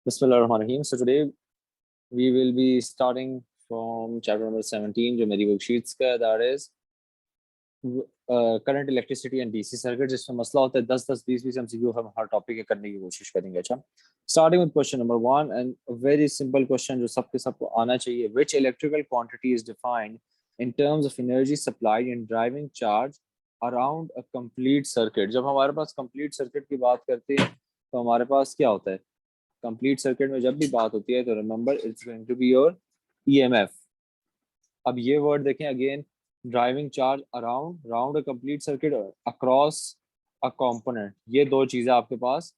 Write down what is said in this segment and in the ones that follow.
Bismillahirrahmanirrahim. So today we will be starting from chapter number 17 जो मेरी worksheets का that is current electricity and DC circuit, जिसमें मसला होता है 10-10 20-20 एमसीक्यू हम हर टॉपिक के करने की कोशिश करेंगे। अच्छा, starting with question number 1 and very simple question जो सबको आना चाहिए। Which electrical quantity is defined in terms of energy supplied in driving charge around a complete circuit. जब हमारे पास कंप्लीट सर्किट की बात करते हैं तो हमारे पास क्या होता है? कंप्लीट सर्किट में जब भी बात होती है तो remember it's going to be your EMF. अब ये वर्ड देखें again, driving charge around a complete circuit across a component, ये दो चीजें आपके पास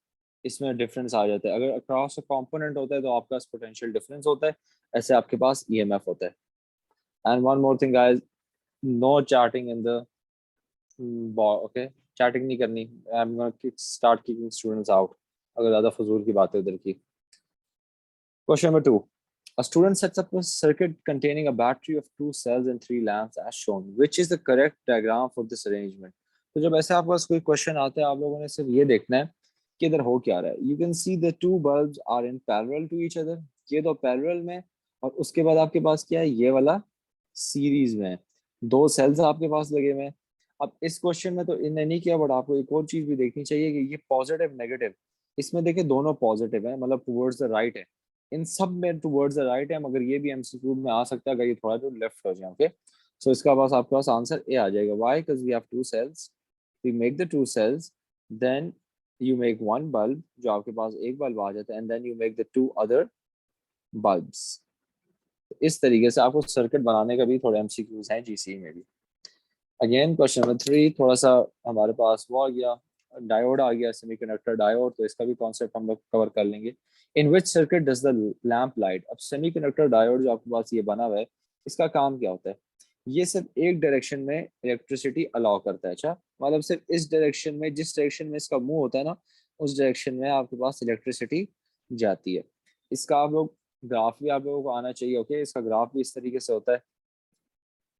इसमें डिफरेंस आ जाता है। अगर अक्रॉस अ कंपोनेंट होता है तो आपका पोटेंशियल डिफरेंस होता है, ऐसे आपके पास ईएमएफ होता है। And one more thing guys, no chatting in the okay, chatting नहीं करनी। I am gonna start kicking students out अगर ज्यादा फजूल की बात है उधर की। Question number 2, a student sets up a circuit containing a battery of 2 cells and 3 lamps as shown. Which is the correct diagram for this arrangement? तो जब ऐसे आपके पास कोई क्वेश्चन आता है, आप लोगों ने सिर्फ ये देखना है कि इधर हो क्या रहा है। You can see the two bulbs are in parallel to each other, ये दो पैरेलल में, और उसके बाद आपके पास क्या है, ये वाला सीरीज में। दो सेल्स आपके पास लगे हुए हैं। अब इस क्वेश्चन में तो इन्हें नहीं किया, बट आपको एक और चीज भी देखनी चाहिए कि ये पॉजिटिव नेगेटिव, इसमें देखिए दोनों पॉजिटिव है, मतलब टुवर्ड्स द राइट है। इन सब में टुवर्ड्स द राइट है, मगर ये भी एमसीक्यू में आ सकता है अगर ये थोड़ा जो लेफ्ट हो जाए। ओके, सो इसका पास आपके पास आंसर ए आ जाएगा। Why? Because we have two cells, we make the two cells, then you make one bulb, जो आपके पास एक बल्ब आ जाता है, and then you make the two other bulbs. इस तरीके से आपको सर्किट बनाने का भी थोड़े एमसीक्यूज हैं जीसी में भी। अगेन क्वेश्चन नंबर 3 थोड़ा सा हमारे पास वो आ गया, डायोड आ गया, सेमीकंडक्टर डायोड, तो इसका भी कॉन्सेप्ट हम लोग कवर कर लेंगे। In which circuit does the lamp light. अब सेमीकंडक्टर डायोड जो आपके पास ये बना हुआ है, इसका काम क्या होता है? ये सिर्फ एक डायरेक्शन में इलेक्ट्रिसिटी अलाउ करता है। अच्छा, मतलब सिर्फ इस डायरेक्शन में, जिस डायरेक्शन में इसका मुंह होता है ना, उस डायरेक्शन में आपके पास इलेक्ट्रिसिटी जाती है। इसका आप लोग ग्राफ भी आप लोगों को आना चाहिए। ओके, इसका ग्राफ भी इस तरीके से होता है।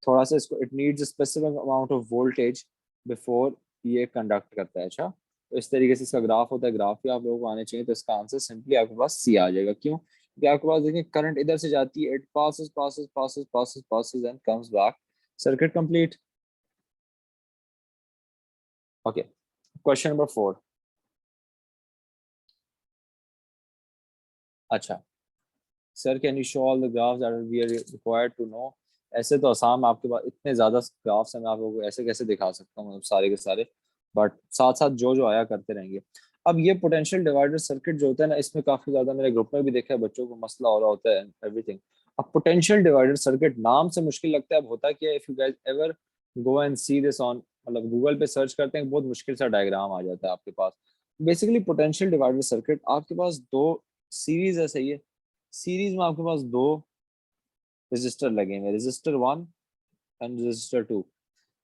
थोड़ा सा इसको, it needs specific amount of voltage before ये कंडक्ट करता है। अच्छा, तो इस तरीके से इसका ग्राफ होता है। ग्राफ भी आप लोगों को आने चाहिए, तो इसका आंसर सिंपली आपके पास सी आ जाएगा। क्यों? क्योंकि आपके पास देखिए करंट इधर से जाती है, it passes passes passes passes passes and comes back, circuit complete. Okay, question number 4। अच्छा sir, can you show all the graphs that we are required to know. ऐसे तो आसाम आपके पास इतने ज्यादा ग्राफ्स हैं, मैं आप लोगों को ऐसे कैसे दिखा सकता हूँ, मतलब सारे के सारे, बट साथ साथ जो जो आया करते रहेंगे। अब ये पोटेंशियल डिवाइडर सर्किट जो होता है ना, इसमें काफी ज्यादा मेरे ग्रुप में भी देखा है बच्चों को मसला हो रहा होता है एवरीथिंग। अब पोटेंशियल डिवाइडर सर्किट नाम से मुश्किल लगता है, अब होता क्या है, if you guys ever go and see this on, मतलब गूगल पे सर्च करते हैं, बहुत मुश्किल सा डायग्राम आ जाता है आपके पास। बेसिकली पोटेंशियल डिवाइडर सर्किट आपके पास दो सीरीज है, सही है। सीरीज में आपके पास दो रेजिस्टर लगे हैं, रेजिस्टर 1 एंड रेजिस्टर 2।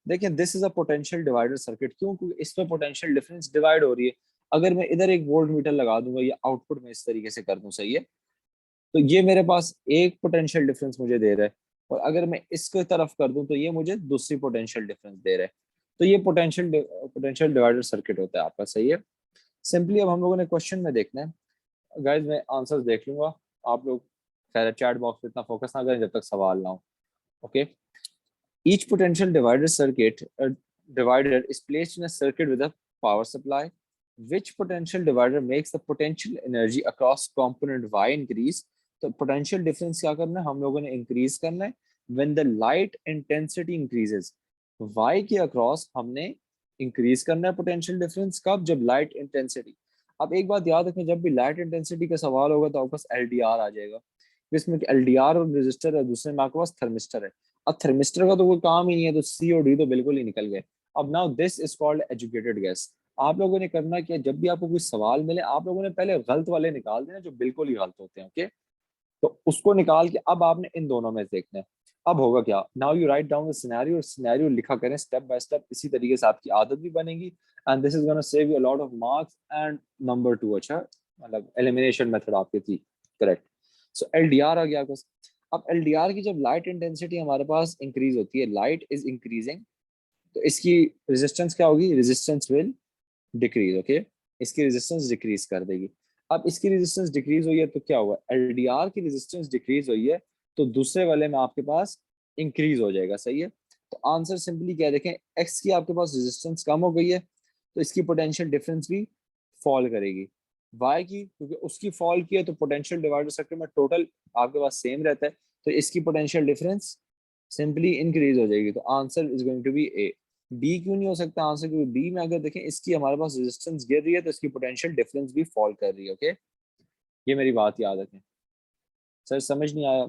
देखिए this is a potential divider circuit. क्यों? क्योंकि इसमें पोटेंशियल डिफरेंस डिवाइड हो रही है। अगर मैं इधर एक वोल्ट मीटर लगा दूंगा या आउटपुट में इस तरीके से कर दूं, सही है, तो ये मेरे पास एक पोटेंशियल डिफरेंस मुझे दे रहा है, और अगर मैं इसको तरफ कर दूं तो ये मुझे दूसरी पोटेंशियल डिफरेंस दे रहा है। तो ये पोटेंशियल डिवाइडर सर्किट होता है आपका, सही है। सिंपली अब हम लोगों ने क्वेश्चन में देखना है। गाइज मैं आंसर्स देख लूंगा, आप लोग खैर चैट बॉक्स पे इतना फोकस ना करें जब तक सवाल ना हो। Okay, each potential divider circuit divider is placed in a circuit with a power supply. Which potential divider makes the potential energy across component y increase? तो potential difference क्या करना है, हम लोगों ने increase करना है when the light intensity increases। y के across हमने increase करना है potential difference कब? जब light intensity। अब एक बात याद रखें, जब भी लाइट इंटेंसिटी का सवाल होगा तो आपके पास एलडीआर आ जाएगा। इसमें एलडीआर और रजिस्टर है, दूसरे में आपके पास थर्मिस्टर है। अब थर्मिस्टर का तो कोई काम ही नहीं है, तो सी और डी तो बिल्कुल ही निकल गए। अब now this is called educated guess. आप लोगों ने करना क्या, जब भी आपको कोई सवाल मिले, आप लोगों ने पहले गलत वाले निकाल देना जो बिल्कुल ही गलत होते हैं। ओके, तो उसको निकाल के अब आपने इन दोनों में देखना है। अब होगा क्या, now you write down the scenario, scenario लिखा करें स्टेप बाय स्टेप, इसी तरीके से आपकी आदत भी बनेगी, and this is gonna save you a lot of marks. And number 2, अच्छा मतलब एलिमिनेशन मेथड आपकी थी करेक्ट। सो एलडीआर आ गया आपका। अब एलडीआर की जब लाइट इंटेंसिटी हमारे पास इंक्रीज होती है, लाइट इज इंक्रीजिंग, तो इसकी रेजिस्टेंस क्या होगी, रेजिस्टेंस विल डिक्रीज। ओके, इसकी रेजिस्टेंस डिक्रीज कर देगी। अब इसकी रेजिस्टेंस डिक्रीज हुई है तो क्या हुआ, एलडीआर की रेजिस्टेंस डिक्रीज हुई है तो दूसरे वाले में आपके पास इंक्रीज हो जाएगा, सही है। तो आंसर सिंपली क्या है, देखें एक्स की आपके पास रेजिस्टेंस कम हो गई है तो इसकी पोटेंशियल डिफरेंस भी फॉल करेगी। वाई की, क्योंकि उसकी फॉल की है तो पोटेंशियल डिवाइडर सर्किट में टोटल आपके पास सेम रहता है तो इसकी पोटेंशियल डिफरेंस सिंपली इंक्रीज हो जाएगी। तो answer is going to be A. B क्यों नहीं हो सकता आंसर, क्योंकि बी में अगर देखें इसकी हमारे पास रेजिस्टेंस गिर रही है तो इसकी पोटेंशियल डिफरेंस भी फॉल कर रही है। ओके, ये मेरी बात याद रखें। सर समझ नहीं आया,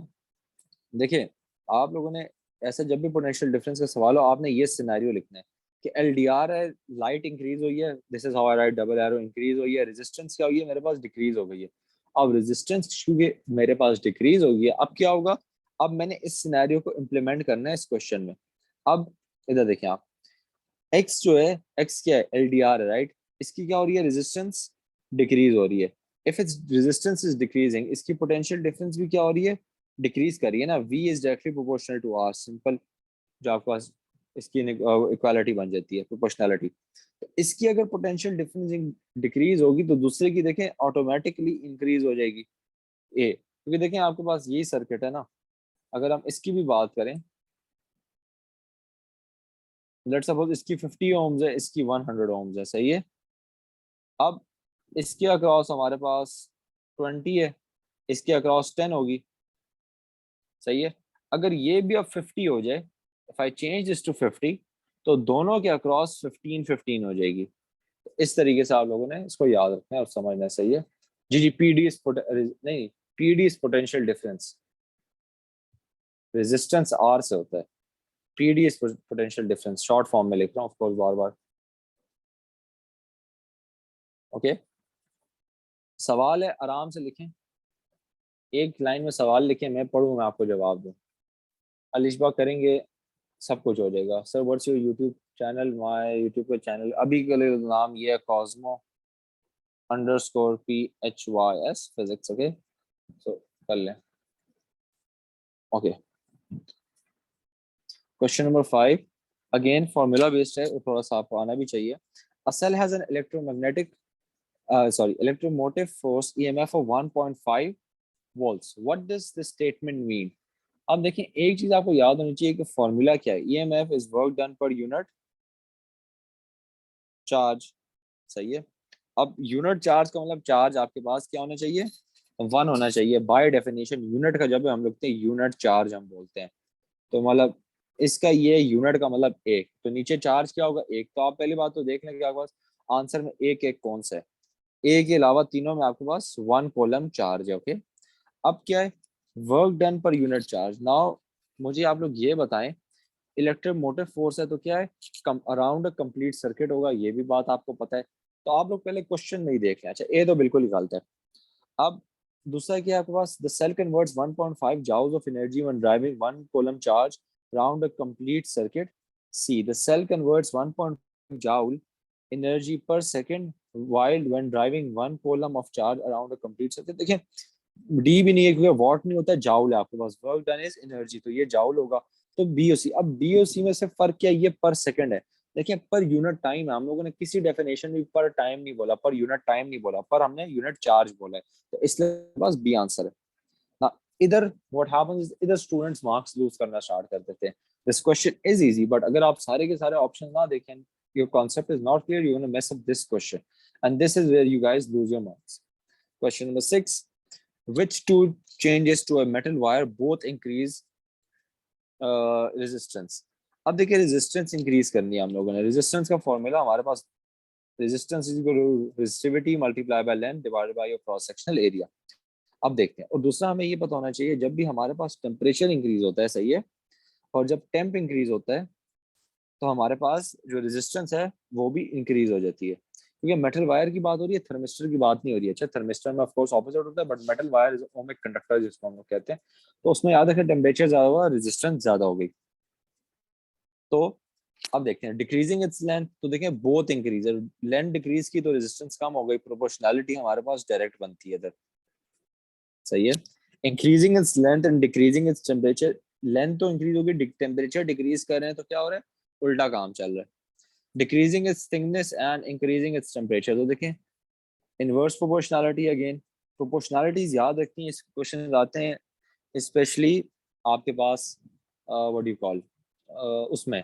देखिए आप लोगों ने ऐसा जब भी पोटेंशियल डिफरेंस का सवाल हो आपने ये सिनेरियो लिखना है कि एल डी आर है, लाइट इंक्रीज हुई है, this is how I right double arrow, increase हुई है, रेजिस्टेंस क्या हुई है मेरे पास, डिक्रीज हो गई है। अब रेजिस्टेंस क्योंकि मेरे पास डिक्रीज हो गई है, अब क्या होगा, अब मैंने इस सिनेरियो को इम्प्लीमेंट करना है इस क्वेश्चन में। अब इधर देखें आप, एक्स जो है, एक्स क्या है, एल डी आर है राइट, इसकी क्या हो रही है, रेजिस्टेंस डिक्रीज हो रही है। If its resistance is decreasing, इसकी पोटेंशियल डिफरेंस भी क्या हो रही है, डिक्रीज कर रही है ना। V is directly proportional to R, simple जो आपके पास इसकी इक्वालिटी बन जाती है, प्रोपोर्शनैलिटी। तो इसकी अगर पोटेंशियल डिफरेंस डिक्रीज होगी तो दूसरे की देखें ऑटोमेटिकली इंक्रीज हो जाएगी ए, क्योंकि देखें आपके पास यही सर्किट है ना। अगर हम इसकी भी बात करें, लेट्स सपोज इसकी 50 ओम्स है, इसकी 100 ओम्स है, सही है। अब इसके अक्रॉस हमारे पास 20 है, इसके अक्रॉस 10 होगी, सही है। अगर ये भी अब 50 हो जाए, if I change this to 50, तो दोनों के अक्रॉस 15 15 हो जाएगी। तो इस तरीके से आप लोगों ने इसको याद रखना है और समझना है, सही है। जी जी, पीडी इज नहीं, PD is potential difference, resistance R से होता है, PD is potential difference, short form में लिख रहा हूँ of course bar bar. Okay, सवाल है आराम से लिखें, एक लाइन में सवाल लिखें, मैं पढ़ूँ मैं आपको जवाब दूँ, अलिशबा करेंगे सब कुछ हो जाएगा। Sir what's your YouTube channel, my YouTube का चैनल अभी के लिए नाम ये है Cosmo underscore PHYS physics. Okay, so कर लें। Okay, question number 5 again formula based है और थोड़ा सा आपको आना भी चाहिए। A cell has an electromagnetic electromotive force EMF of 1.5 volts. What does this statement mean? अब देखिए एक चीज आपको याद होनी चाहिए कि फॉर्मूला क्या है, EMF is work done per unit charge, सही है। अब यूनिट चार्ज का मतलब चार्ज आपके पास क्या होना चाहिए, 1 होना चाहिए। बाय डेफिनेशन यूनिट का जब हम लिखते हैं यूनिट चार्ज हम बोलते हैं, तो मतलब इसका ये यूनिट का मतलब एक, तो नीचे चार्ज क्या होगा, एक। तो आप पहली बात तो देख लें कि आपके पास आंसर में एक एक कौन सा है, ए के अलावा तीनों में आपके पास 1 कॉलम चार्ज है। ओके, अब क्या है, work done per unit charge. Now मुझे आप लोग ये बताएं, इलेक्ट्रोमोटिव फोर्स है तो क्या है, अराउंड अ कंप्लीट सर्किट होगा, ये भी बात आपको पता है। तो आप लोग पहले क्वेश्चन नहीं देख रहे, अच्छा ए तो बिल्कुल ही गलत है। अब दूसरा क्या है आपके पास, the cell converts 1.5 joules of energy when driving 1 coulomb charge around a complete circuit. See the cell converts 1.5 joule energy per second while when driving 1 coulomb of charge around a complete circuit। देखिए D भी नहीं है क्योंकि what नहीं होता, joule है आपके पास, work done is energy, तो ये जाउल होगा। तो बी और सी, अब बी और सी में से फर्क क्या है, ये पर सेकंड है। देखिए पर यूनिट टाइम है, हम लोगों ने किसी डेफिनेशन में पर टाइम नहीं बोला, पर यूनिट टाइम नहीं बोला, पर हमने यूनिट चार्ज बोला है, तो इसलिए बस बी आंसर है ना। इधर व्हाट हैपेंस इज इधर स्टूडेंट्स मार्क्स लूज करना स्टार्ट कर देते हैं। This question is easy, but अगर आप सारे के सारे ऑप्शन ना देखें, your concept is not clear, you gonna mess up this question and this is where you guys lose your marks. Question number 6, which two changes to a metal wire both increase resistance। अब देखिए resistance increase करनी है हम लोगों ने, resistance का formula हमारे पास, resistance is equal to resistivity multiply by length divided by your cross sectional area. अब देखते हैं, और दूसरा हमें ये पता होना चाहिए जब भी हमारे पास टेम्परेचर इंक्रीज होता है, सही है, और जब टेम्प इंक्रीज होता है तो हमारे पास जो रेजिस्टेंस है वो भी इंक्रीज हो जाती है। क्योंकि मेटल वायर की बात हो रही है, थर्मिस्टर की बात नहीं हो रही है। अच्छा थर्मिस्टर में ऑफ कोर्स ऑपोजिट होता है, but metal wire is ohmic conductor जिसको हम लोग कहते हैं, तो उसमें याद रखें टेम्परेचर ज्यादा हुआ, रेजिस्टेंस ज्यादा हो गई। तो अब देखते हैं डिक्रीजिंग इट्स लेंथ, तो देखें बोथ इंक्रीज, लेंथ डिक्रीज की तो रेजिस्टेंस कम हो गई, प्रोपोर्शनैलिटी हमारे पास डायरेक्ट बनती है इधर, सही है। Increasing its length and decreasing its temperature, length तो इंक्रीज होगी, टेम्परेचर डिक्रीज कर रहे हैं तो क्या हो रहा है, उल्टा काम चल रहा है। Decreasing it's thickness and increasing its temperature, तो देखें इनवर्स प्रोपोर्शनैलिटी, अगेन प्रोपोर्शनैलिटीज याद रखनी है, इस क्वेश्चन आते हैं स्पेशली आपके पास व्हाट डू यू कॉल उसमें,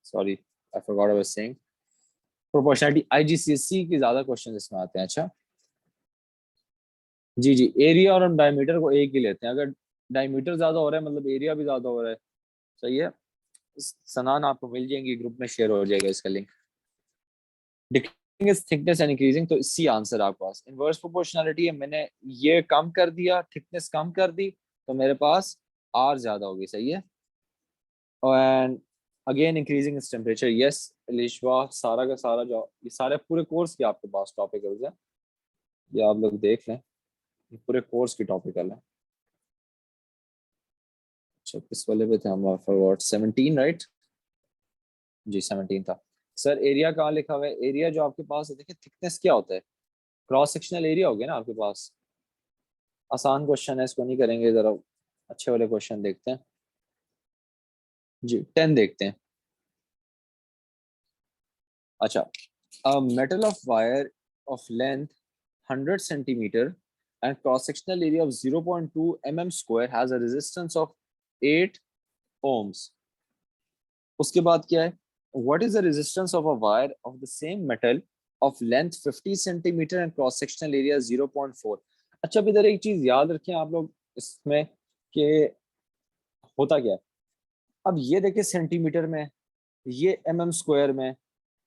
sorry I forgot I was saying, proportionality IGCSE के ज्यादा क्वेश्चन इसमें आते हैं। अच्छा जी जी, एरिया और हम डायमीटर को एक ही लेते हैं, अगर डायमीटर ज्यादा हो रहा है मतलब एरिया भी ज्यादा हो रहा है। सही है, सनान आपको मिल जाएंगी, ग्रुप में शेयर हो जाएगा इसका link. Decreasing is thickness and increasing, तो इसी आंसर आपके पास इनवर्स प्रोपोर्शनैलिटी है। मैंने ये कम कर दिया, थिकनेस कम कर दी, तो मेरे पास आर ज्यादा होगी। सही है, and again increasing is temperature. Yes Lishwa, सारा का सारा जो ये सारे पूरे कोर्स के आपके पास टॉपिकल्स है, ये आप लोग देख लें, ये पूरे कोर्स की टॉपिकल है। अच्छा किस वाले पे थे हम, फॉरवर्ड 17 राइट, जी 17 था। सर एरिया कहाँ लिखा हुआ है, एरिया जो आपके पास है, देखिए थिकनेस क्या होता है, क्रॉस सेक्शनल एरिया हो गया ना आपके पास। आसान क्वेश्चन है, इसको नहीं करेंगे, जरा अच्छे वाले क्वेश्चन देखते हैं। जी 10 देखते हैं। अच्छा, metal of wire of length 100 centimetre and cross sectional area of 0.2 mm square has a resistance of 8 ohms. उसके बाद क्या है, what is the resistance of a wire of the same metal of length 50 centimeter and cross sectional area 0.4. अच्छा अब इधर एक चीज याद रखें आप लोग इसमें कि होता क्या है, अब ये देखिए सेंटीमीटर में, ये स्क्वायर में,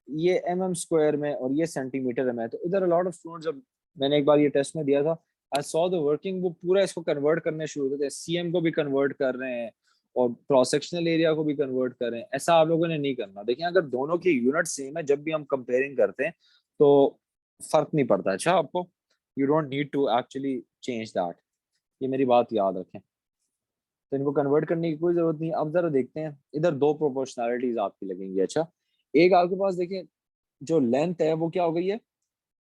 ये स्क्वायर में, और ये सेंटीमीटर में, तो इधर लॉट ऑफ स्टूडेंट्स, जब मैंने एक बार ये टेस्ट में दिया था, आई सॉ द वर्किंग, वो पूरा इसको कन्वर्ट करने शुरू होते थे, सीएम को भी कन्वर्ट कर रहे हैं और क्रॉस सेक्शनल एरिया को भी कन्वर्ट कर रहे हैं। ऐसा आप लोगों ने नहीं करना। देखिए अगर दोनों की यूनिट सेम है, जब भी हम कंपेयरिंग करते हैं तो फर्क नहीं पड़ता। अच्छा आपको, you don't need to actually change that, ये मेरी बात याद रखें। तो इनको कन्वर्ट करने की कोई जरूरत नहीं। अब जरा देखते हैं, इधर दो प्रोपोर्शनैलिटीज आपकी लगेंगी। अच्छा एक आपके पास देखिए, जो लेंथ है वो क्या हो गई है,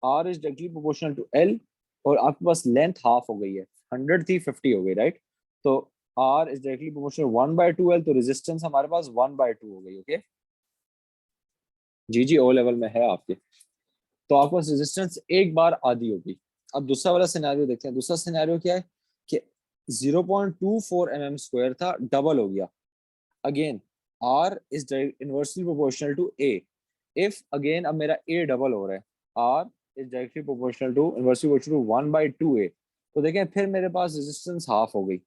R is directly proportional to L, और आपके पास लेंथ हाफ हो गई है, 100 थी 50 हो गई राइट। तो R is directly proportional 1/2 L, तो रेजिस्टेंस हमारे पास 1/2 हो गई। ओके जी जी, ओ लेवल में है आपके, तो आपके पास रेजिस्टेंस एक बार आधी होगी। अब दूसरा वाला सिनेरियो देखते हैं। दूसरा सिनेरियो क्या है कि 0.24 mm स्क्वायर था, डबल हो गया। Again R is inversely proportional to A, if again अब मेरा ए डबल हो रहा है, R is directly proportional to inversely proportional to 1/2 A, तो देखें फिर मेरे पास रेजिस्टेंस हाफ हो गई।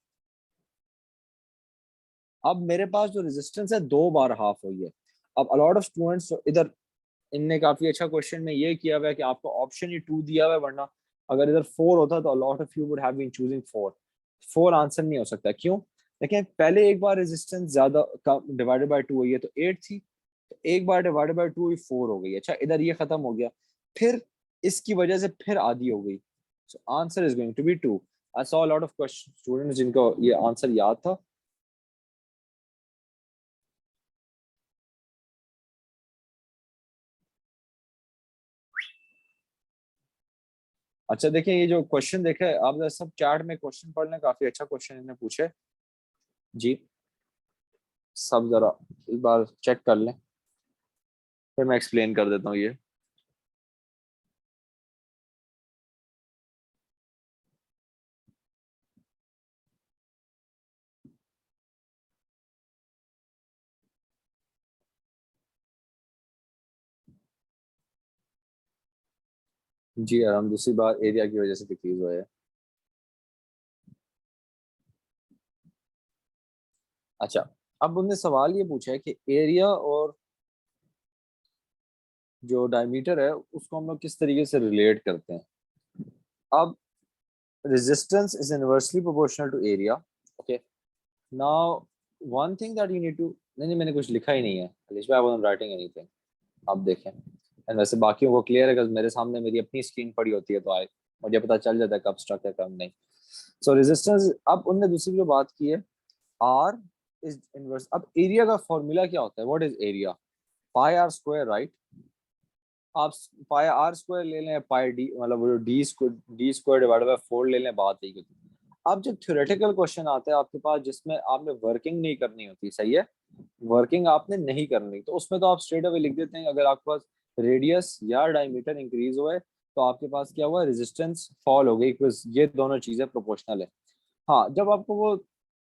अब मेरे पास जो रेजिस्टेंस है दो बार हाफ हुई है। अब अलॉट ऑफ स्टूडेंट्स इधर, इनने काफी अच्छा क्वेश्चन में ये किया हुआ है कि आपको ऑप्शन ही 2 दिया हुआ है, वरना अगर इधर 4 होता तो a lot of you would have been choosing 4। 4 answer नहीं हो सकता, क्यों, लेकिन पहले एक बार रेजिस्टेंस ज्यादा डिवाइडेड बाय 2 हुई है तो 8 थी, तो एक बार डिवाइडेड बाय 2 हुई 4 हो गई। अच्छा इधर ये खत्म हो गया, फिर इसकी वजह से फिर आधी हो गई, so answer is going to be 2। I saw lot of question students जिनको ये आंसर याद था। अच्छा देखिए ये जो क्वेश्चन देखे आप जरा सब चैट में क्वेश्चन पढ़ लें, काफी अच्छा क्वेश्चन इन्होंने पूछे जी, सब जरा एक बार चेक कर लें, फिर मैं एक्सप्लेन कर देता हूँ ये। जी यार, हम दूसरी बार एरिया की वजह से डिक्रीज हुआ है। अच्छा अब उनने सवाल ये पूछा है कि एरिया और जो डायमीटर है उसको हम लोग किस तरीके से रिलेट करते हैं। अब resistance is inversely proportional to area. Okay, now one thing that you need to, नहीं मैंने कुछ लिखा ही नहीं है अलीश भाई, I wasn't writing anything। आप देखें, एंड वैसे बाकियों को क्लियर है कि मेरे सामने मेरी अपनी स्क्रीन पड़ी होती है तो आए मुझे पता चल जाता है कब स्ट्रक है कब नहीं। सो रेजिस्टेंस, अब उनने दूसरी जो बात की है, आर इज इनवर्स। अब एरिया का फॉर्मूला क्या होता है, what is area, pi R square right. आप पाई आर स्क्वायर ले लें, पाई डी मतलब वो डी स्क्वायर डिवाइडेड बाय 4 ले लें, बात यही होती है। अब जब थ्योरेटिकल क्वेश्चन आते हैं आपके पास जिसमें आपने वर्किंग नहीं करनी होती, सही है, वर्किंग आपने नहीं करनी, तो उसमें तो आप स्ट्रेट अवे लिख देते हैं, अगर आपके पास रेडियस या डायमीटर इंक्रीज हुआ है तो आपके पास क्या हुआ, रेजिस्टेंस फॉल हो गई, बिकॉज ये दोनों चीजें प्रोपोर्शनल है। हाँ, जब आपको वो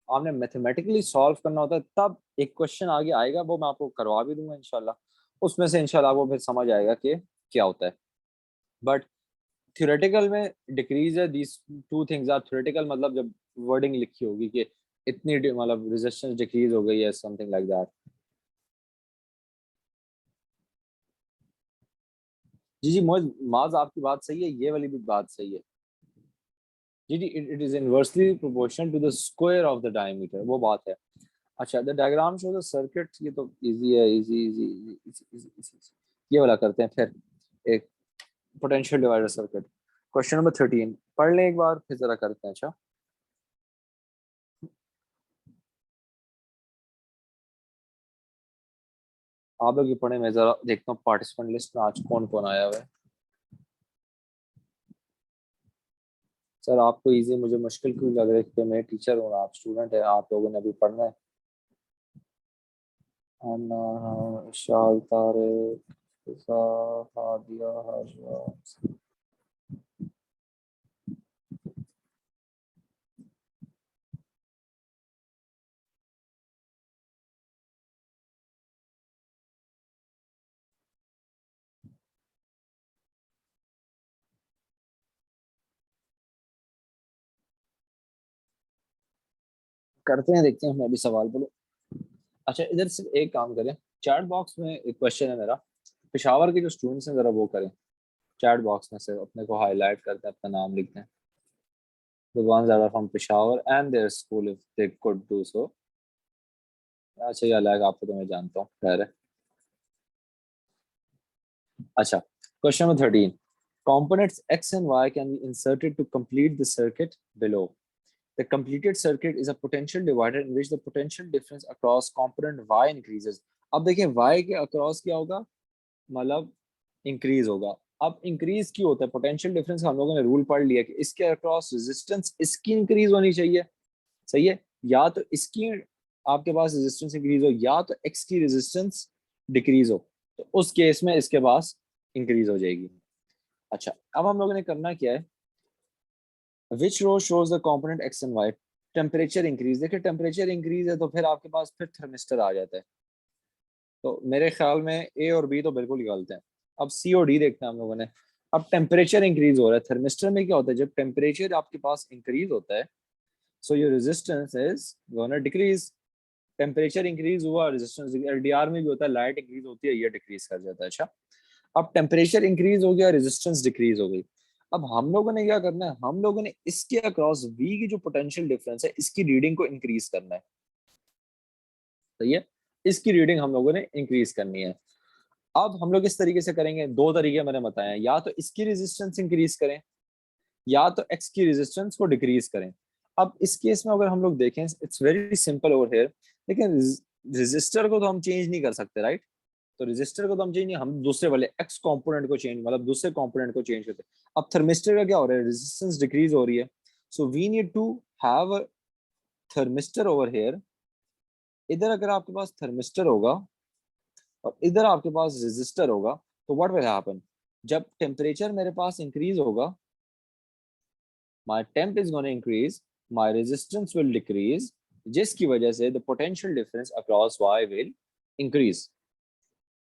आपने मैथमेटिकली सॉल्व करना होता है तब एक क्वेश्चन आगे आएगा, वो मैं आपको करवा भी दूंगा इंशाल्लाह। उसमें से इंशाल्लाह वो फिर समझ आएगा कि क्या होता है। बट थ्योरेटिकल में डिक्रीज है, these two things are theoretical, मतलब जब वर्डिंग लिखी होगी कि इतनी मतलब रेजिस्टेंस डिक्रीज हो गई है, समथिंग लाइक दैट। जी जी मोज माज, आपकी बात सही है, ये वाली भी बात सही है। जी जी, it is inversely proportional to the square of the diameter, वो बात है। अच्छा, the diagram show the circuit, ये तो इजी है, easy easy easy easy easy. ये वाला करते हैं फिर, एक potential divider circuit. Question number 13 पढ़ लें एक बार फिर जरा करते हैं। अच्छा, आप लोग ये पढ़े, मैं जरा देखता हूँ पार्टिसिपेंट लिस्ट में आज कौन कौन आया हुआ है। सर आपको इजी मुझे मुश्किल क्यों लग रहा है, कि मैं टीचर हूँ आप स्टूडेंट है, आप लोगों ने अभी पढ़ना है। अन्ना, शाल तारिक, फिजा, हादिया, हाशवा। करते हैं, देखते हैं, मैं भी सवाल बोलो। अच्छा, इधर सिर्फ एक काम करें, चैट बॉक्स में एक क्वेश्चन है मेरा, पेशावर के जो स्टूडेंट्स हैं जरा वो करें, चैट बॉक्स में से अपने को हाईलाइट करते हैं, अपना नाम लिखते हैं, the ones that are from Peshawar and their school if they could do so। अच्छा, ये अलग आपको तो मैं जानता हूँ, खैर है। अच्छा, question number 13, components x and y can be inserted to complete the circuit below। The completed circuit is a potential divider in which the potential difference across component y increases। अब देखिए y के across क्या होगा, मतलब increase होगा। अब increase क्यों होता है, पोटेंशियल डिफरेंस हम लोगों ने रूल पढ़ लिया कि इसके अक्रॉस रेजिस्टेंस इसकी इंक्रीज होनी चाहिए, सही है, या तो इसकी आपके पास रेजिस्टेंस इंक्रीज हो या तो एक्स की रेजिस्टेंस डिक्रीज हो, तो उस केस में इसके पास इंक्रीज हो जाएगी। अच्छा, अब हम लोगों ने करना क्या है, which row shows the component x and y. Temperature increase, देखिए टेम्परेचर इंक्रीज है तो फिर आपके पास फिर थर्मिस्टर आ जाता है, तो मेरे ख्याल में ए और बी तो बिल्कुल ही गलत है। अब सी और डी देखते हैं हम लोगों ने। अब टेम्परेचर इंक्रीज हो रहा है, थर्मिस्टर में क्या होता है, जब टेम्परेचर आपके पास इंक्रीज होता है, so your resistance is gonna decrease. Temperature increase हुआ, रेजिस्टेंस एलडीआर में भी होता है, लाइट इंक्रीज होती है, ये डिक्रीज कर जाता है। अच्छा, अब टेम्परेचर इंक्रीज हो गया, रेजिस्टेंस डिक्रीज हो गई। अब हम लोगों ने क्या करना है, हम लोगों ने इसके अक्रॉस वी की जो पोटेंशियल डिफरेंस है इसकी रीडिंग को इंक्रीज करना है, सही है, इसकी रीडिंग हम लोगों ने इंक्रीज करनी है। अब हम लोग इस तरीके से करेंगे, दो तरीके मैंने बताए हैं, या तो इसकी रेजिस्टेंस इंक्रीज करें या तो एक्स की रेजिस्टेंस को डिक्रीज करें। अब इस केस में अगर हम लोग देखें, it's very simple over here, लेकिन रेजिस्टर को तो हम चेंज नहीं कर सकते, राइट। तो रेजिस्टर को तो हम चेंज नहीं, हम दूसरे वाले एक्स कंपोनेंट को चेंज, मतलब दूसरे कंपोनेंट को चेंज करते हैं। अब थर्मिस्टर का क्या हो रहा है, रेजिस्टेंस डिक्रीज हो रही है, so we need to have a thermistor over here. इधर अगर आपके पास थर्मिस्टर होगा और इधर आपके पास रेजिस्टर होगा, तो व्हाट विल हैपन, जब टेम्परेचर मेरे पास इंक्रीज होगा, my temp is going to increase, my resistance will decrease, जिसकी वजह से the potential difference across y will increase।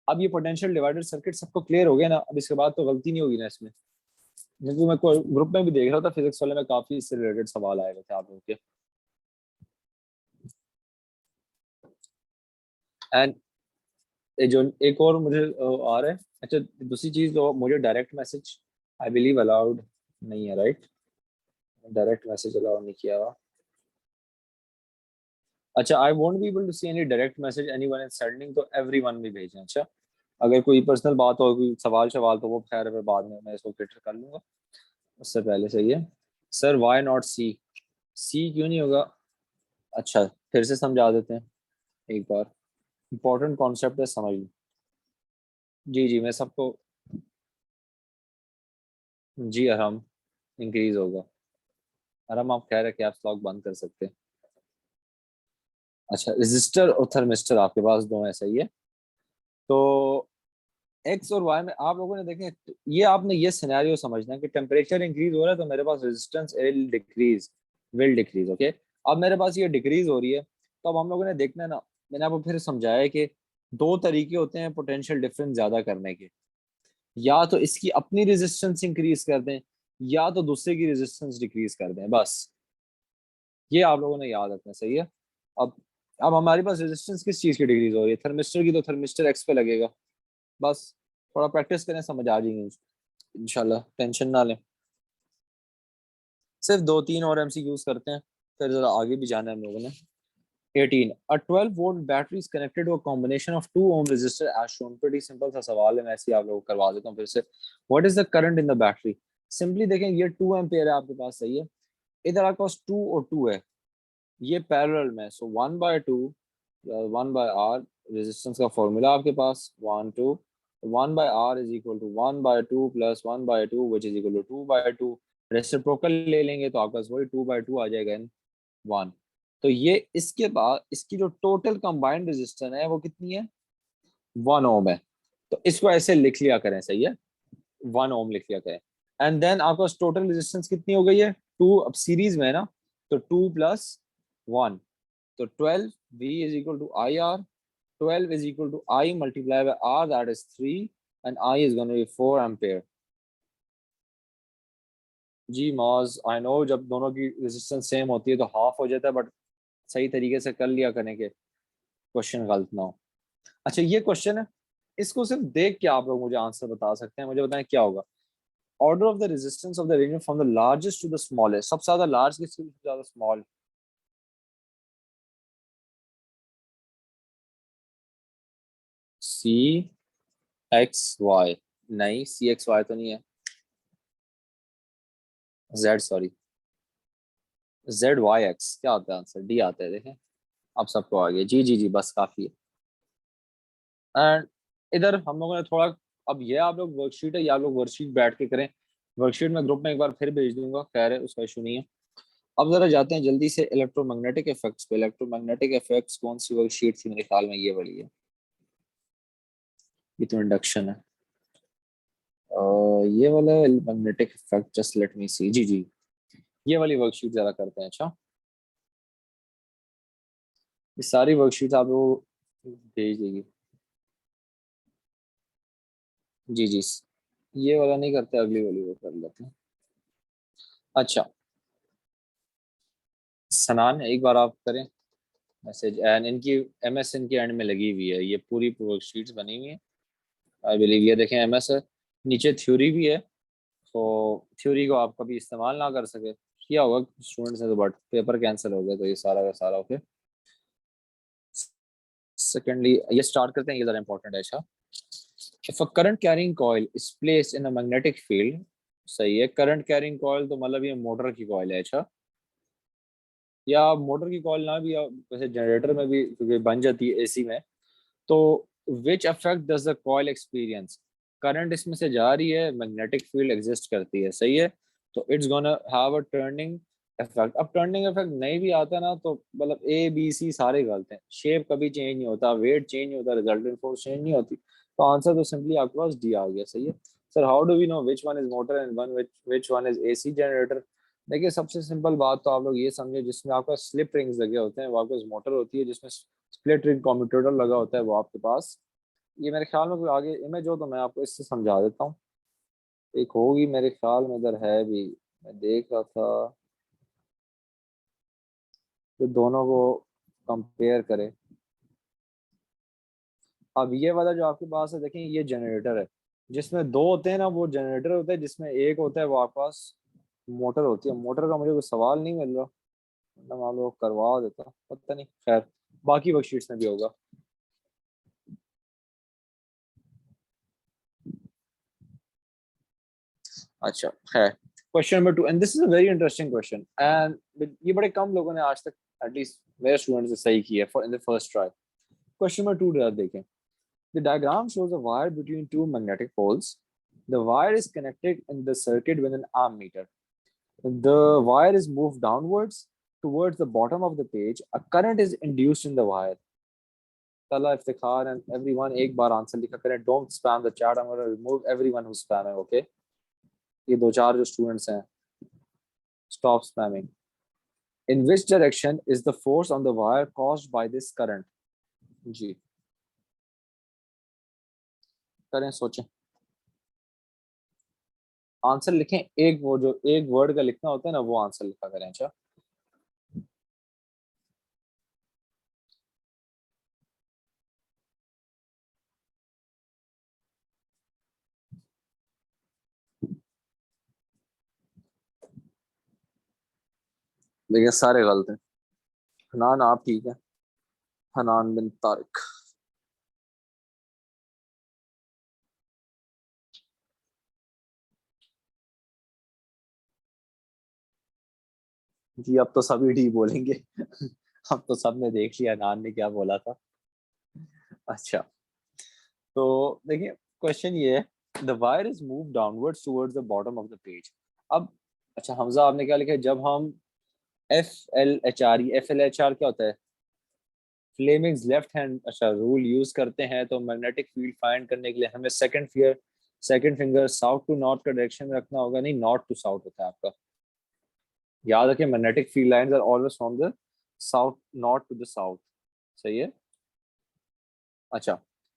अब ये पोटेंशियल डिवाइडर सर्किट सबको क्लियर हो गया ना, अब इसके बाद तो गलती नहीं होगी ना इसमें, क्योंकि मैं कोई ग्रुप में भी देख रहा था फिजिक्स वाले में, काफी इससे रिलेटेड सवाल आए हुए थे आप लोगों के। एंड जो एक और मुझे आ रहा है, अच्छा दूसरी चीज, तो मुझे direct message I believe allowed नहीं है, राइट, डायरेक्ट मैसेज अलाउ नहीं किया हुआ। अच्छा, I won't be able to see any direct message anyone is sending, तो एवरीवन भी भेजें। अच्छा, अगर कोई पर्सनल बात हो, कोई सवाल सवाल, तो वो खैर फिर बाद में मैं इसको कैटर कर लूंगा, उससे पहले सही है। सर वाई नॉट सी, सी क्यों नहीं होगा। अच्छा, फिर से समझा देते हैं एक बार, इंपॉर्टेंट कॉन्सेप्ट है, समझ लो। जी जी, मैं सबको, जी आराम इंक्रीज होगा, आराम आप कह रहे हैं कि आप स्लॉक बंद कर सकते हैं। अच्छा, रजिस्टर और थर्मिस्टर आपके पास दो है, सही है। तो एक्स और वाई में आप लोगों ने देखें, ये आपने ये सिनेरियो समझना है कि टेम्परेचर इंक्रीज हो रहा है तो मेरे पास रेजिस्टेंस विल डिक्रीज। ओके, अब मेरे पास ये डिक्रीज हो रही है, तो अब हम लोगों ने देखना है ना, मैंने आपको फिर समझाया है कि दो तरीके होते हैं पोटेंशियल डिफरेंस ज्यादा करने के, या तो इसकी अपनी रेजिस्टेंस इंक्रीज कर दें या तो दूसरे की रेजिस्टेंस डिक्रीज कर दें, बस ये आप लोगों ने याद रखना, सही है। अब अब हमारे पास रेजिस्टेंस किस चीज की डिक्रीज हो रही है, थर्मिस्टर की, तो थर्मिस्टर एक्स पे लगेगा, बस थोड़ा प्रैक्टिस करें समझ आ जाएंगे इंशाल्लाह, टेंशन ना लें। सिर्फ दो तीन और एमसीक्यूज करते हैं, फिर जरा आगे भी जाना है हम लोगों ने। 18, a 12 volt battery is connected to a combination of 2 ohm resistor as shown। pretty simple सा सवाल है, मैं ऐसे ही आप लोगों को करवा देता हूँ फिर से। what is the current in the battery? Simply देखें, ये 2 एम्पियर है आपके पास, सही है। इधर आपके पास 2 और 2 है, ये पैरेलल में, सो 1/2 1/r, रेजिस्टेंस का फॉर्मूला आपके पास 1 2, 1/r is equal to 1/2 plus 1/2 which is equal to 2/2। Reciprocal ले लेंगे तो आपके पास वही 2/2 आ जाएगा इन 1। तो ये इसके बाद इसकी जो टोटल कंबाइंड रेजिस्टेंस है वो कितनी है, 1 ओम है। तो इसको ऐसे लिख लिया करें, सही है, 1 ओम लिख लिया करें। एंड देन आपका टोटल रेजिस्टेंस कितनी हो गई है, 2, अब सीरीज में है ना, तो 2 + 1, तो 12 V is equal to I R, 12 is equal to I multiply by R, that is 3, and I is gonna be 4 ampere. जी मॉज, आई नो जब दोनों की रेजिस्टेंस सेम होती है तो हाफ हो जाता है, बट सही तरीके से कर लिया करें कि क्वेश्चन गलत ना हो। अच्छा ये क्वेश्चन है, इसको सिर्फ देख के आप लोग मुझे आंसर बता सकते हैं, मुझे बताएं क्या होगा। Order of the resistance of the range from the largest to the smallest, सबसे ज्यादा लार्ज किसकी, सबसे ज्यादा स्मॉल। सी एक्स वाई, नहीं सी एक्स वाई तो नहीं है, Z, sorry, Z Y X, क्या आता है आंसर, डी आता है, देखें आप सबको आ गया, जी जी जी, बस काफी है। एंड इधर हम लोगों ने थोड़ा, अब ये आप लोग वर्कशीट है, ये आप लोग वर्कशीट बैठ के करें, वर्कशीट में ग्रुप में एक बार फिर भेज दूंगा, खैर है उसका इशू नहीं है। अब जरा जाते हैं जल्दी से इलेक्ट्रोमैग्नेटिक इफेक्ट्स पे। इलेक्ट्रोमैग्नेटिक इफेक्ट्स कौन सी वर्कशीट थी, मेरे ख्याल में ये वाली है, ये तो इंडक्शन है। ये वाला magnetic effect, just let me see, जी जी, ये वाली वर्कशीट जरा करते हैं। अच्छा, ये सारी वर्कशीट आप लोग भेज देगी, जी जी, ये वाला नहीं करते, अगली वाली वो कर लेते हैं। अच्छा सनान, एक बार आप करें मैसेज, एंड इनकी एमएस इनके एंड में लगी हुई है, ये पूरी वर्कशीट्स बनी हुई है, आई बिलीव, ये देखें एमएस है, नीचे थ्योरी भी है, तो थ्योरी को आप कभी इस्तेमाल ना कर सके, किया होगा स्टूडेंट्स ने तो, बट पेपर कैंसिल हो गया तो ये सारा का सारा। ओके, सेकेंडली ये स्टार्ट करते हैं, ये जरा इंपॉर्टेंट है। अच्छा, if a current carrying coil is placed in a magnetic field, सही है, करंट कैरिंग कॉइल तो मतलब ये मोटर की कॉइल है। अच्छा, या मोटर की कॉइल ना भी, वैसे जनरेटर में भी क्योंकि बन जाती है एसी में, तो which affect does the coil experience, current इसमें से जा रही है, मैग्नेटिक फील्ड एग्जिस्ट करती है, सही है, तो it's gonna have a turning effect. अब टर्निंग इफेक्ट नहीं भी आता ना तो मतलब ए बी सी सारे गलत हैं, शेप कभी चेंज नहीं होता, वेट चेंज नहीं होता, रिजल्टेंट फोर्स चेंज नहीं होती, तो आंसर तो सिंपली आपके पास डी आ गया, सही है। Sir how do we know which one is motor and one which one is AC generator. देखिए सबसे सिंपल बात तो आप लोग ये समझे, जिसमें आपका स्लिप रिंग्स लगे होते हैं वो आपके पास मोटर होती है, जिसमें स्प्लिट रिंग कम्यूटेटर लगा होता है वो आपके पास, ये मेरे ख्याल में कोई आगे इमेज हो तो मैं आपको इससे समझा देता हूँ, एक होगी मेरे ख्याल में, इधर है भी, मैं देख रहा था, जो दोनों को कंपेयर करे। अब ये वाला जो आपके पास है, देखें ये जनरेटर है, जिसमें दो होते हैं ना वो जनरेटर होता है, जिसमें एक होता है वो आपके पास मोटर होती है। मोटर का मुझे कोई सवाल नहीं मिल रहा, वरना मैं आप लोग को करवा देता, पता नहीं, खैर बाकी वर्कशीट्स में भी होगा। अच्छा है, question number 2, and this is a very interesting question, and ये बड़े कम लोगों ने आज तक एटलीस्ट मेरे स्टूडेंट्स ने सही किया है in the first try. Question number 2 जरा देखें। The diagram shows a wire between two magnetic poles, the wire is connected in the circuit with an ammeter, the wire is moved downwards towards the bottom of the page, a current is induced in the wire, तला, Iftikhar and everyone एक बार answer लिखा करें. Don't spam the chat, I am gonna remove everyone who spamming. Okay, ये दो चार जो students हैं, stop spamming. In which direction is the force on the wire caused by this current. जी करें, सोचें, आंसर लिखें. एक वो जो एक वर्ड का लिखना होता है ना, वो आंसर लिखा करें. अच्छा, देखिए सारे गलत हैं. हनान आप ठीक है, हनान बिन तारिक. जी अब तो सभी डी बोलेंगे. अब तो सबने देख लिया हनान ने क्या बोला था. अच्छा, तो देखिए क्वेश्चन ये है, the wire is move downwards towards the bottom of the page. अब अच्छा हमजा आपने क्या लिखा है, जब हम एफ एल क्या होता है, फ्लेमिंग्स लेफ्ट हैंड अच्छा रूल यूज करते हैं, तो मैग्नेटिक फील्ड फाइंड करने के लिए हमें second finger south to north का डायरेक्शन में रखना होगा. नहीं, नॉर्थ टू साउथ होता है आपका. याद रखिए magnetic field lines are always from the south, north to the south. सही है. अच्छा,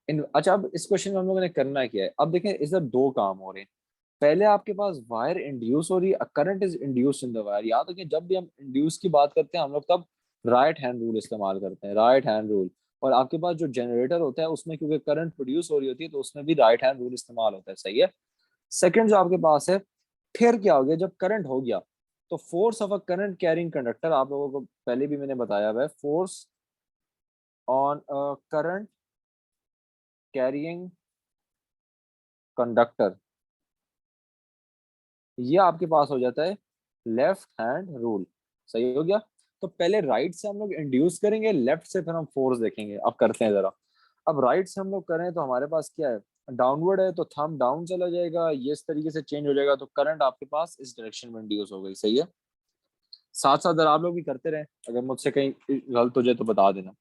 अच्छा अब इस क्वेश्चन में हम लोगों ने करना क्या है, अब देखें इधर दो काम हो रहे हैं. पहले आपके पास वायर इंड्यूस हो रही है, current is induce in the wire. याद रखिए जब भी हम इंड्यूस की बात करते हैं हम लोग तब राइट हैंड रूल इस्तेमाल करते हैं, राइट हैंड रूल. और आपके पास जो जनरेटर होता है उसमें क्योंकि करंट प्रोड्यूस हो रही होती है तो उसमें भी राइट हैंड रूल इस्तेमाल होता है. सही है. सेकंड जो आपके पास है, फिर क्या हो गया जब करंट हो गया, तो force of a current carrying conductor, आप लोगों को पहले भी मैंने बताया हुआ है, force on a current carrying conductor, ये आपके पास हो जाता है लेफ्ट हैंड रूल. सही हो गया. तो पहले राइट से हम लोग इंड्यूस करेंगे, लेफ्ट से फिर हम फोर्स देखेंगे. अब करते हैं जरा. अब राइट से हम लोग करें तो हमारे पास क्या है, डाउनवर्ड है तो थंब डाउन चला जाएगा, ये इस तरीके से चेंज हो जाएगा, तो करंट आपके पास इस डायरेक्शन में इंड्यूस हो गई. सही है. साथ साथ अगर आप लोग भी करते रहे, अगर मुझसे कहीं गलत हो जाए तो बता देना.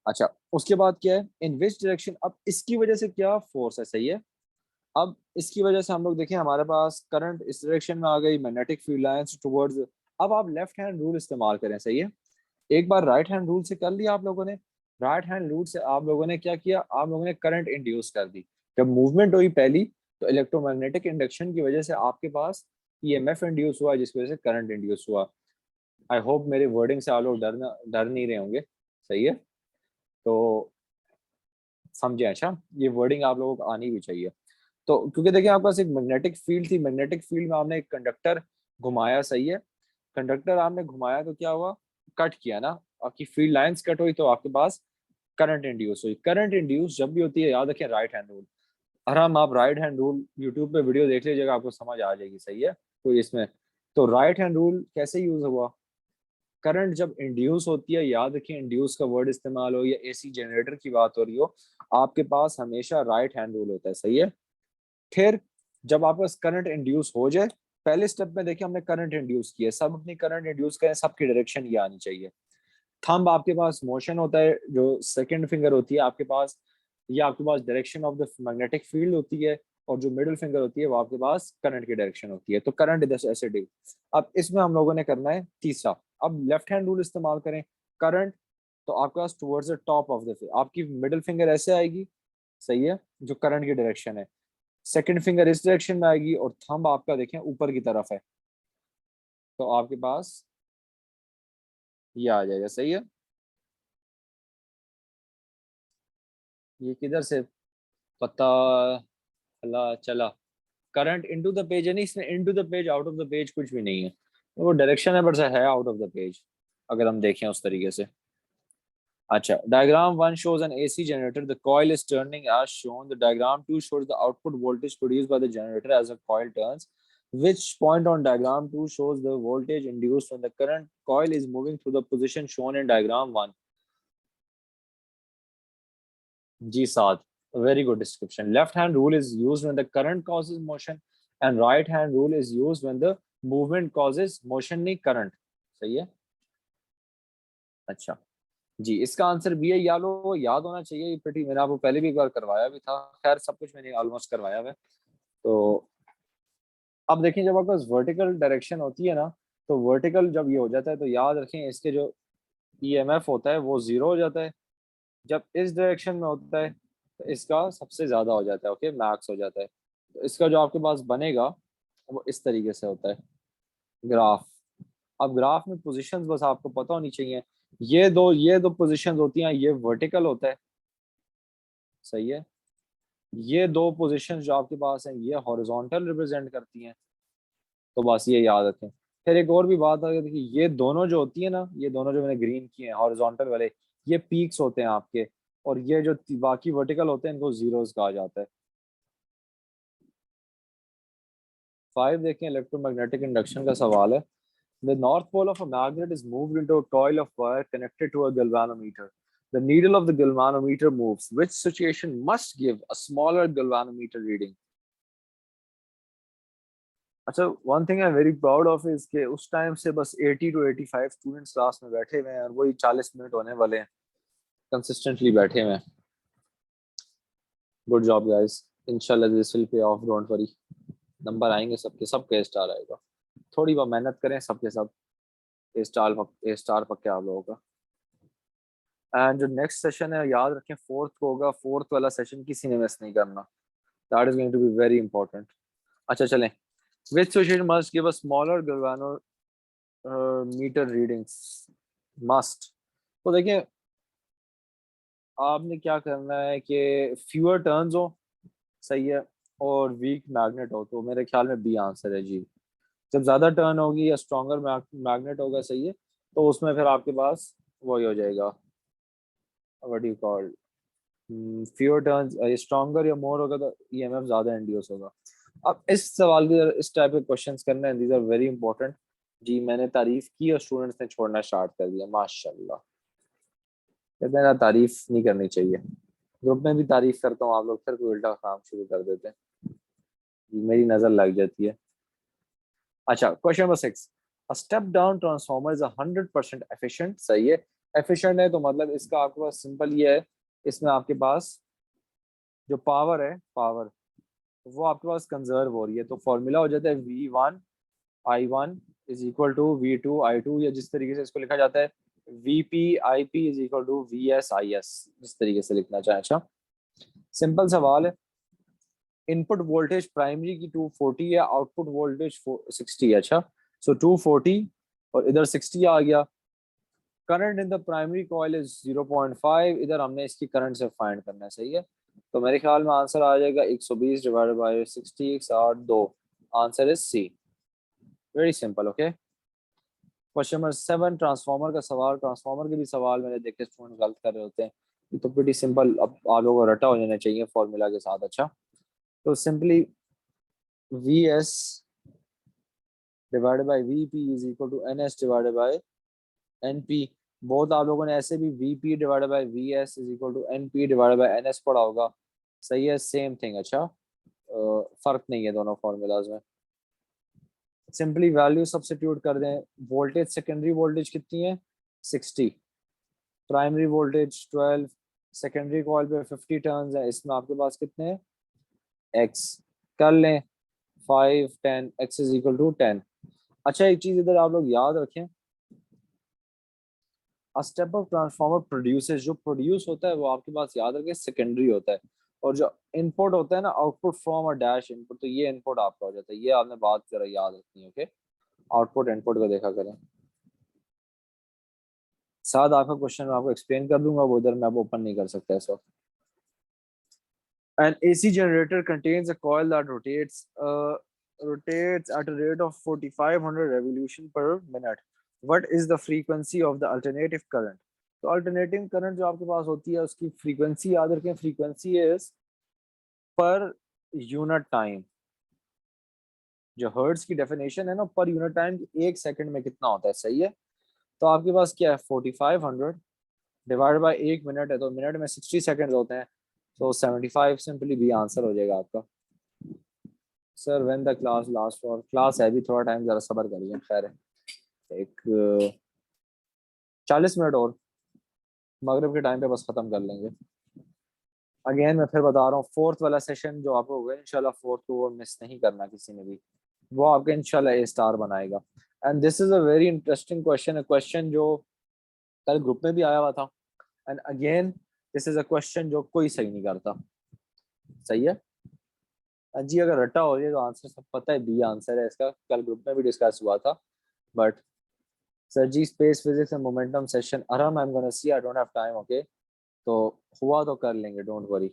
अच्छा, उसके बाद क्या है, इन विच डायरेक्शन, अब इसकी वजह से क्या फोर्स है. सही है. अब इसकी वजह से हम लोग देखें हमारे पास करंट इस डायरेक्शन में आ गई, मैग्नेटिक फील्ड लाइंस टुवर्ड्स. अब आप लेफ्ट हैंड रूल इस्तेमाल करें. सही है. एक बार राइट हैंड रूल से कर लिया आप लोगों ने, राइट हैंड रूल से आप लोगों ने क्या किया, आप लोगों ने करंट इंड्यूस कर दी. जब मूवमेंट हुई पहली, तो इलेक्ट्रोमैग्नेटिक इंडक्शन की वजह से आपके पास ईएमएफ इंड्यूस हुआ, जिसकी वजह से करंट इंड्यूस हुआ. आई होप मेरे वर्डिंग से आप लोग डर नहीं रहे होंगे. सही है. तो समझे. अच्छा, ये वर्डिंग आप लोगों को आनी भी चाहिए. तो क्योंकि देखिए आपके पास एक मैग्नेटिक फील्ड थी, मैग्नेटिक फील्ड में आपने एक कंडक्टर घुमाया. सही है. कंडक्टर आपने घुमाया तो क्या हुआ, कट किया ना, आपकी फील्ड लाइंस कट हुई, तो आपके पास करंट इंड्यूस हुई. करंट इंड्यूस जब भी होती है याद रखें राइट हैंड रूल. आराम आप राइट हैंड रूल यूट्यूब पे वीडियो देख लीजिएगा, आपको समझ आ जाएगी. सही है. तो इसमें तो राइट हैंड रूल कैसे यूज हुआ, करंट जब इंड्यूस होती है, याद रखिए इंड्यूस का वर्ड इस्तेमाल हो या एसी जनरेटर की बात हो रही हो, आपके पास हमेशा राइट हैंड रूल होता है. सही है. फिर जब आपका करंट इंड्यूस हो जाए, पहले स्टेप में देखिए हमने करंट इंड्यूस किया, सब अपनी करंट इंड्यूस करें, सबकी डायरेक्शन ये आनी चाहिए. थंब आपके पास मोशन होता है, जो सेकंड फिंगर होती है आपके पास, ये आपके पास direction of the magnetic field होती है, और जो मिडिल फिंगर होती है वो आपके पास करंट की डायरेक्शन होती है. तो करंट इधर से ऐसे डी. अब इसमें हम लोगों ने करना है तीसरा. अब लेफ्ट हैंड रूल इस्तेमाल करें. करंट, तो आपके पास towards the top of the, आपकी मिडिल फिंगर ऐसे आएगी. सही है. जो करंट की डायरेक्शन है, सेकंड फिंगर इस डायरेक्शन में आएगी, और थंब आपका देखें ऊपर की तरफ है, तो आपके पास ये आ जाएगा. सही है. ये किधर से पता चला, करंट इनटू द पेज है. नहीं, इसमें into the page out of the page कुछ भी नहीं है, वो डायरेक्शन है, बट है आउट ऑफ द पेज अगर हम देखें उस तरीके से. अच्छा, diagram 1 shows an AC generator. The coil is turning as shown. The diagram 2 shows the output voltage produced by the generator as the coil turns. Which point on diagram 2 shows the voltage induced when the current coil is moving through the position shown in diagram 1? G सात. Very good description. Left hand rule is used when the current causes motion, and right hand rule is used when the movement causes motion, नहीं current. सही है. अच्छा, जी, इसका answer B है। याद होना चाहिए, ये प्रीटी मैंने आपको पहले भी एक बार करवाया भी था। खैर सब कुछ मैंने ऑलमोस्ट करवाया हुआ है। तो अब देखिए, जब आपके पास वर्टिकल डायरेक्शन होती है ना, तो वर्टिकल जब ये हो जाता है तो याद रखें इसके जो ईएमएफ होता है वो जीरो हो जाता है। जब इस डायरेक्शन में होता है तो इसका सबसे ज्यादा हो जाता है, ओके, मैक्स हो जाता है। तो इसका जो आपके पास बनेगा वो इस तरीके से होता है ग्राफ। अब ग्राफ में पोजीशंस बस आपको पता होनी चाहिए। ये दो पोजीशंस होती हैं, ये वर्टिकल होता है, सही है। ये दो पोजीशंस जो आपके पास हैं ये हॉरिजॉन्टल रिप्रेजेंट करती हैं। तो बस ये याद रखें। फिर एक और भी बात है, देखिए ये दोनों जो होती है ना, ये दोनों जो मैंने ग्रीन किए हैं हॉरिजॉन्टल वाले, ये पीक्स होते हैं आपके। और ये जो बाकी वर्टिकल होते हैं इनको जीरोस कहा जाता है। 5 देखें, इलेक्ट्रोमैग्नेटिक इंडक्शन का सवाल है। The north pole of a magnet is moved into a coil of wire connected to a galvanometer. The needle of the galvanometer moves. Which situation must give a smaller galvanometer reading? अच्छा, one thing I am very proud of is के उस time से बस 80 to 85 students class में बैठे हुए हैं, और वही 40 मिनट होने वाले हैं कंसिस्टेंटली बैठे हुए हैं। गुड जॉब गाइस, इंशाल्लाह this will pay of, don't worry. Number आएंगे सबके, सबके स्टार आएगा। थोड़ी बहुत मेहनत करें, सबके सब ए स्टार पक्के आप लोगों का। एंड जो नेक्स्ट सेशन है याद रखें, फोर्थ को होगा। फोर्थ वाला सेशन किसी ने मिस नहीं करना। That is going to be very important. अच्छा चलें, which situation must give a smaller meter readings? Must. तो देखिए, आपने क्या करना है कि फ्यूअर टर्न्स हो, सही है, और वीक मैग्नेट हो, तो मेरे ख्याल में बी आंसर है जी। जब ज्यादा टर्न होगी या स्ट्रॉन्गर मैग्नेट होगा, सही है, तो उसमें फिर आपके पास वही हो जाएगा, what you call, fewer turns, stronger या मोर होगा तो ईएमएफ ज्यादा इंड्यूस होगा। अब इस सवाल के इस टाइप के क्वेश्चंस करने हैं, दीज आर वेरी इंपॉर्टेंट। जी मैंने तारीफ की और स्टूडेंट्स ने छोड़ना स्टार्ट कर दिया, माशाल्लाह। कहते हैं ना, तारीफ नहीं करनी चाहिए। ग्रुप में भी तारीफ करता हूँ, आप लोग फिर कोई उल्टा काम शुरू कर देते हैं। जी, मेरी नजर लग जाती है। अच्छा, question number 6। A step down transformer is 100% efficient, सही है। एफिशिएंट है तो मतलब इसका आपके पास सिंपल ये है, इसमें आपके पास जो पावर है, पावर वो आपके पास कंजर्व हो रही है। तो फॉर्मूला हो जाता है V1 I1 is equal to V2 I2, या जिस तरीके से इसको लिखा जाता है VP IP is equal to VSIS, जिस तरीके से लिखना चाहे। अच्छा, सिंपल सवाल है। इनपुट वोल्टेज प्राइमरी की 240 है, आउटपुट वोल्टेज 60 है। अच्छा, सो 240 और इधर 60 आ गया। Current in the primary coil is 0.5, इधर हमने इसकी करंट से फाइंड करना है, सही है। तो मेरे ख्याल में आंसर आ जाएगा 120 divided by 60, 1/8। Answer is C. Very simple, okay. Question number 7, transformer का सवाल। ट्रांसफार्मर के भी सवाल मैंने देखे स्टूडेंट गलत कर रहे होते हैं। ये तो प्रीटी सिंपल, अब आप लोगों को रटा हो जाना चाहिए फॉर्मूला के साथ। अच्छा, तो simply VS divided by VP is equal to NS divided by NP। बहुत आप लोगों ने ऐसे भी VP divided by VS is equal to NP divided by NS पढ़ा होगा, सही है, सेम थिंग। अच्छा, फर्क नहीं है दोनों फॉर्मूलाज में। सिंपली वैल्यू सब्स्टिट्यूट कर दें। वोल्टेज, सेकेंडरी वोल्टेज कितनी है, 60, प्राइमरी वोल्टेज 12, सेकेंडरी कॉइल पे 50 टर्न्स है, इसमें आपके पास कितने हैं, एक्स। कर लें 5 10, एक्स इज इक्वल टू 10। अच्छा, एक चीज इधर आप लोग याद रखें, स्टेप अप ट्रांसफार्मर प्रोड्यूसेस, जो प्रोड्यूस होता है वो आपके पास याद रखें सेकेंडरी होता है। और जो इनपुट होता है ना, आउटपुट फ्रॉम और डैश इनपुट, तो ये इनपुट आपका हो जाता है। ये आपने बात जरा याद रखनी है, ओके। आउटपुट इनपुट को देखा करें। साथ आपका क्वेश्चन मैं आपको एक्सप्लेन कर दूंगा, वो इधर मैं अब ओपन नहीं कर सकता इस वक्त। An AC generator contains a coil that rotates at a rate of 4500 revolution per minute. What is the frequency of the alternative current? तो अल्टरनेटिंग करंट जो आपके पास होती है उसकी फ्रीक्वेंसी याद रखें, frequency is per unit time. जो hertz की डेफिनेशन है ना, पर यूनिट टाइम, एक सेकंड में कितना होता है, सही है। तो आपके पास क्या है, 4500 डिवाइड बाय एक मिनट है, तो मिनट में 60 सेकंड होते हैं। तो 75 सिंपली भी आंसर हो जाएगा आपका। Sir when the class last for, class है भी थोड़ा टाइम, जरा सब्र करिए। खैर है, एक 40 मिनट और। मगरिब के टाइम पे बस खत्म कर लेंगे। अगेन मैं फिर बता रहा हूँ, फोर्थ वाला सेशन जो आपको होगा इंशाल्लाह फोर्थ को, वो मिस नहीं करना किसी ने भी, वो आपका इंशाल्लाह ए स्टार बनाएगा। And this is a very interesting question, question जो कल ग्रुप में भी आया हुआ था। And again this is a question जो कोई सही नहीं करता। सही है जी, अगर रट्टा हो जाए तो आंसर सब पता है, बी आंसर है इसका, कल ग्रुप में भी डिस्कस हुआ था। But sir ji, space physics and momentum session, um I am gonna see, I don't have time, okay. तो हुआ तो कर लेंगे, डोंट वरी,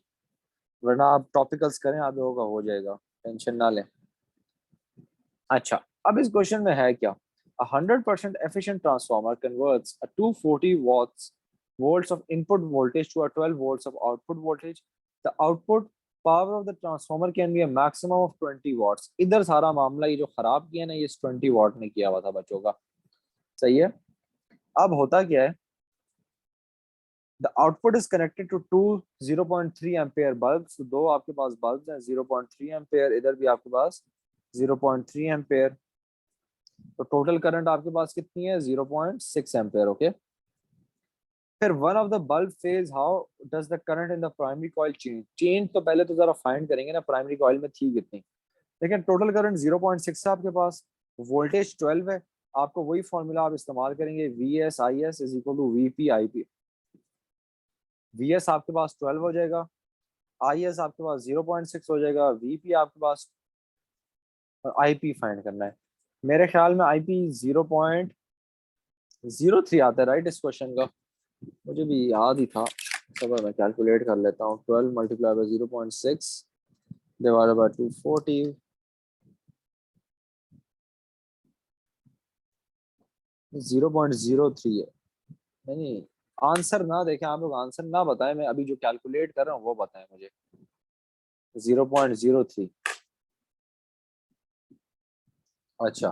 वरना आप टॉपिकल्स करें, आप लोगों का हो जाएगा, टेंशन ना लें। अच्छा, अब इस क्वेश्चन में है क्या, 100% efficient transformer converts a 240 watts volts of input voltage to a 12 volts of output voltage. The output power of the transformer can be a maximum of 20 watts. इधर सारा मामला ये जो खराब किया ना, ये 20 वाट ने किया हुआ था बच्चों का। सही है। अब होता क्या है, the output is connected to two 0.3 ampere bulbs. तो दो आपके पास बल्ब हैं 0.3 एम्पेयर, इधर भी आपके पास 0.3 एम्पेयर। तो टोटल करंट आपके पास कितनी है, 0.6 एम्पेयर, ओके। फिर one of the bulb phase, how does the current in the primary coil change. Change तो पहले तो जरा फाइंड करेंगे ना, प्राइमरी कॉइल में थी कितनी। लेकिन टोटल करंट 0.6 है आपके पास, वोल्टेज 12 है। आपको वही फॉर्मूला आप इस्तेमाल करेंगे, V S I S is equal to V P I P. V S आपके पास 12 हो जाएगा, आई एस आपके पास 0.6 हो जाएगा, वी पी आपके पास, आई पी फाइंड करना है। मेरे ख्याल में आई पी 0.03 आता है राइट इस क्वेश्चन का, मुझे भी याद ही था। सब मैं कैलकुलेट कर लेता हूँ, 12 मल्टीप्लाई बाई 0.6 डिवाइडेड बाई 240, 0.03 है। नहीं, आंसर ना देखें आप लोग, आंसर ना बताएं, मैं अभी जो कैलकुलेट कर रहा हूँ वो बताएं मुझे। 0.03, अच्छा।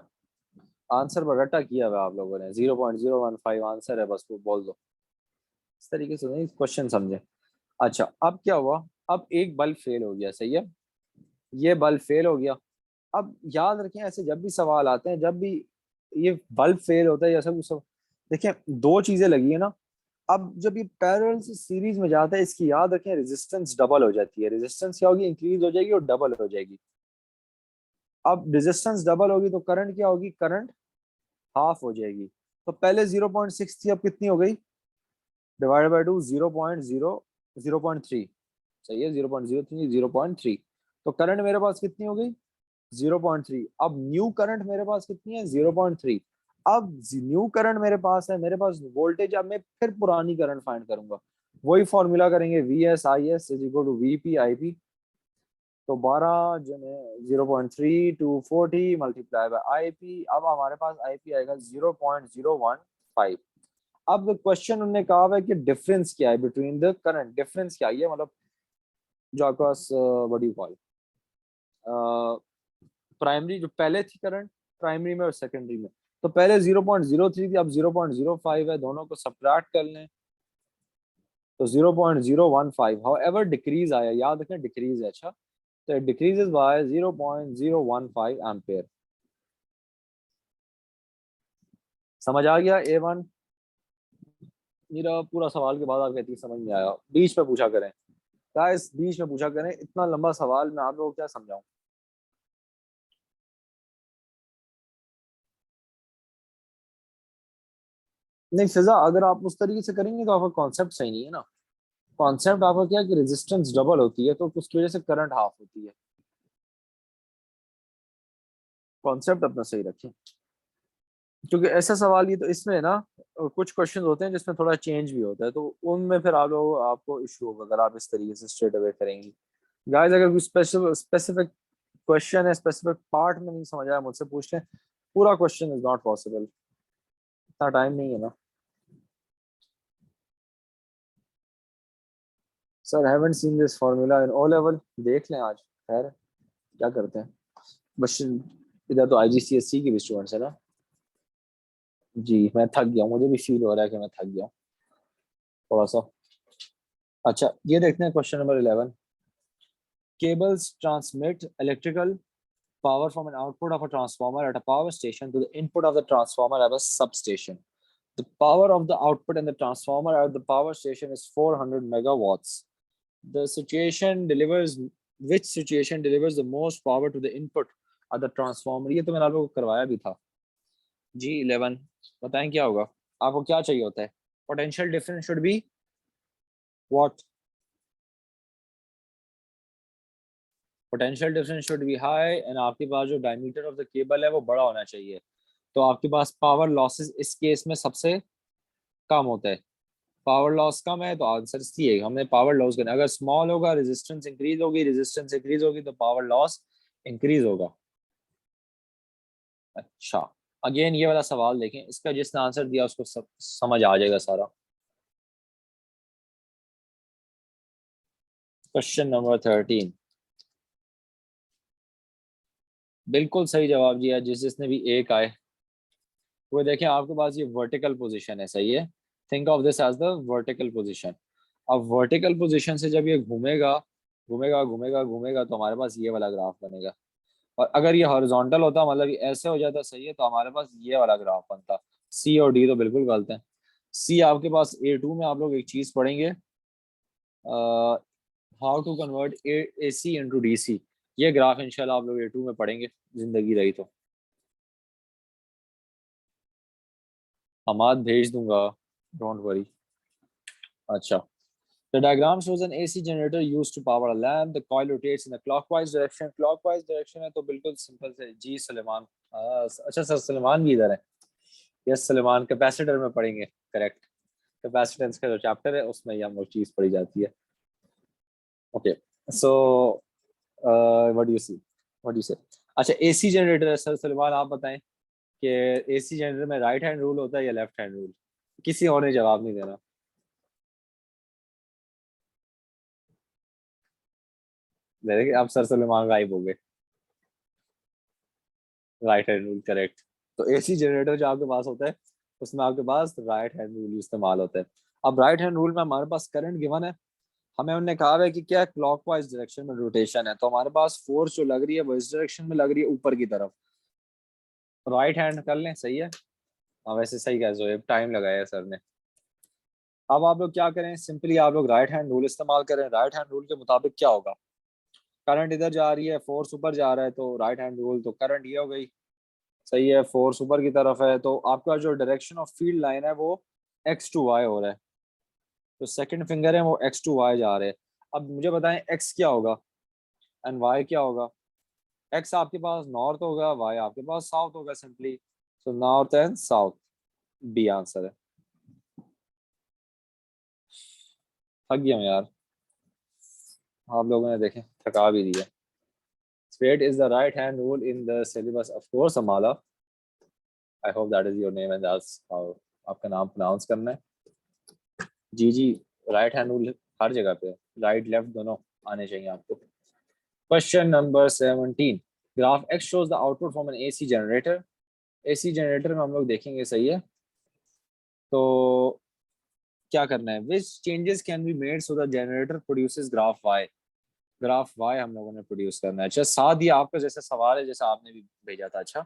आंसर पर रट्टा किया हुआ आप लोगों ने, 0.015 आंसर है, बस वो बोल दो। इस तरीके से नहीं क्वेश्चन समझे। अच्छा, अब क्या हुआ, अब एक बल्ब फेल हो गया, सही है, ये बल्ब फेल हो गया। अब याद रखें, ऐसे जब भी सवाल आते हैं, जब भी ये बल्ब फेल होता है या सब सब, देखिए दो चीजें लगी है ना। अब जब ये पैरेलल से सीरीज में जाता है, इसकी याद रखें रेजिस्टेंस डबल हो जाती है, रेजिस्टेंस क्या होगी, इंक्रीज हो जाएगी और डबल हो जाएगी। अब रेजिस्टेंस डबल होगी तो करंट क्या होगी, करंट हाफ हो जाएगी। तो पहले 0.6 थी, अब कितनी हो गई, डिवाइड बाई टू 0.3। सही है, 0.03, 0.3। तो करंट मेरे पास कितनी हो गई, 0.3। अब न्यू करंट मेरे पास कितनी है, 0.3। अब न्यू करंट मेरे पास है, मेरे पास वोल्टेज, अब मैं फिर पुरानी करंट फाइंड करूंगा, वही फॉर्मूला करेंगे, V S I S is equal to V P I P. तो 12 जो है 0.3 to 40 multiply by I P, अब हमारे पास आई पी आएगा 0.015। अब क्वेश्चन उन्होंने कहा हुआ है कि डिफरेंस क्या है बिटवीन द करंट, डिफरेंस क्या है, मतलब जो आपके पास what do you call, primary जो पहले थी करंट, प्राइमरी में और सेकेंडरी में। तो पहले 0.03 थी, अब 0.05 है, दोनों को सब्ट्रैक्ट कर लें तो 0.015। हाउएवर डिक्रीज आया, याद रखें डिक्रीज है, अच्छा। तो इट डिक्रीजेस बाय 0.015 एम्पेयर। समझ आ गया A1? मेरा पूरा सवाल के बाद आप कहती समझ नहीं आया, बीच में पूछा करें गाइस, बीच में पूछा करें, इतना लंबा सवाल मैं आप लोगों को क्या समझाऊं। नहीं फिजा, अगर आप उस तरीके से करेंगे तो आपका कॉन्सेप्ट सही नहीं है ना। कॉन्सेप्ट आपका क्या है कि रेजिस्टेंस डबल होती है, तो उसकी वजह से करंट हाफ होती है। कॉन्सेप्ट अपना सही रखें, क्योंकि ऐसा सवाल ये तो इसमें है ना, कुछ क्वेश्चन होते हैं जिसमें थोड़ा चेंज भी होता है, तो उनमें फिर आप लोग आपको इशू होगा अगर आप इस तरीके से स्ट्रेट अवे करेंगे। गाइस, अगर कोई स्पेसिफिक क्वेश्चन है, स्पेसिफिक पार्ट में नहीं समझ आया, मुझसे पूछ लें, पूरा क्वेश्चन इज नॉट पॉसिबल, इतना टाइम नहीं है ना। Sir haven't seen this formula in O level, देख लें आज, खैर क्या करते हैं। बस इधर तो आईजीसीएससी की भी स्टूडेंट्स है ना। जी मैं थक गया हूँ, मुझे भी फील हो रहा है कि मैं थक गया हूँ थोड़ा सा। अच्छा, ये देखते हैं question number 11। Cables transmit electrical power from an output of a transformer at a power station to the input of the transformer at a substation. The power of the output and the transformer at the power station is 400 megawatts. The situation delivers which situation delivers the most power to the input at the transformer? ये तो मैंने आप लोगों को करवाया भी था जी 11। बताएं क्या होगा, आपको क्या चाहिए होता है? Potential difference should be what? Potential difference should be high and आपके पास जो डायमीटर ऑफ द केबल है वो बड़ा होना चाहिए। तो आपके पास पावर लॉसेस इस केस में सबसे कम होता है। पावर लॉस कम है तो आंसर सी है, हमने पावर लॉस करना। अगर स्मॉल होगा रेजिस्टेंस इंक्रीज होगी, रेजिस्टेंस इंक्रीज होगी तो पावर लॉस इंक्रीज होगा। अच्छा, अगेन ये वाला सवाल देखें, इसका जिसने आंसर दिया उसको समझ आ जाएगा सारा। क्वेश्चन नंबर 13, बिल्कुल सही जवाब दिया जिसने भी एक आए वो देखें। आपके पास ये वर्टिकल पोजीशन है, सही है। Think of this as the vertical position. अब वर्टिकल पोजीशन से जब ये घूमेगा घूमेगा घूमेगा घूमेगा तो हमारे पास ये वाला ग्राफ बनेगा। और अगर ये हॉरिजॉन्टल होता मतलब ये ऐसे हो जाता, सही है, तो हमारे पास ये वाला ग्राफ बनता। सी और डी तो बिल्कुल गलत है। सी आपके पास A2 में आप लोग एक चीज पढ़ेंगे, how to convert AC into DC। ये ग्राफ इंशाल्लाह आप लोग A2 में पढ़ेंगे, जिंदगी रही तो। हमाद भेज दूंगा, डोंट वरी। अच्छा, the diagram shows an AC generator used to power a lamp. The coil rotates in a clockwise direction. Clockwise direction है तो बिल्कुल सिंपल से जी सलेमान। अच्छा सर सलेमान भी इधर है। यस सलेमान कैपेसिटर में पढ़ेंगे, करेक्ट। कैपेसिटेंस का जो चैप्टर है उसमें ये हम लोग चीज पढ़ी जाती है। Okay, so what do you see, what do you say? अच्छा, एसी जनरेटर है सर सलेमान, आप बताएं कि एसी जनरेटर में राइट हैंड रूल होता है या लेफ्ट हैंड रूल? किसी और ने जवाब नहीं देना। देखिए आप सर सलेमान गायब हो गए। Right hand rule correct. तो एसी जनरेटर जो आपके पास होता है उसमें आपके पास राइट हैंड रूल इस्तेमाल होता है। अब राइट हैंड रूल में हमारे पास करंट गिवन है, हमें उन्होंने कहा है कि क्या क्लॉकवाइज डायरेक्शन में रोटेशन है, तो हमारे पास फोर्स जो लग रही है वो इस डायरेक्शन में लग रही है ऊपर की तरफ। राइट हैंड कर लें, सही है। हाँ वैसे सही कह रहे हो, टाइम लगाया है सर ने। अब आप लोग क्या करें, सिंपली आप लोग राइट हैंड रूल इस्तेमाल करें। राइट हैंड रूल के मुताबिक क्या होगा, करंट इधर जा रही है, फोर्स ऊपर जा रहा है, तो राइट हैंड रूल तो करंट ये हो गई, सही है। फोर्स ऊपर की तरफ है तो आपका जो डायरेक्शन ऑफ फील्ड लाइन है वो X to Y हो रहा है, तो सेकंड फिंगर है वो X to Y जा रहे हैं। अब मुझे बताएं X क्या होगा एंड Y क्या होगा? X आपके पास नॉर्थ होगा, Y आपके पास साउथ होगा, simply. So north and south, B answer है। थक गया मैं यार, आप लोगों ने देखें थका भी दिया। Straight is the right hand rule in the syllabus, of course, Amala. I hope that is your name and that's how आपका नाम प्रोनाउंस करना है। जी जी, राइट हैंड रूल हर जगह पे, राइट लेफ्ट दोनों आने चाहिए आपको। Question number 17, graph X shows the output from an AC generator। AC generator में हम लोग देखेंगे, सही है। तो क्या करना है, विच changes can be made so the generator produces graph Y। Graph Y हम लोगों ने प्रोड्यूस करना है। अच्छा, साथ ही आपका जैसे सवाल है जैसा आपने भी भेजा था। अच्छा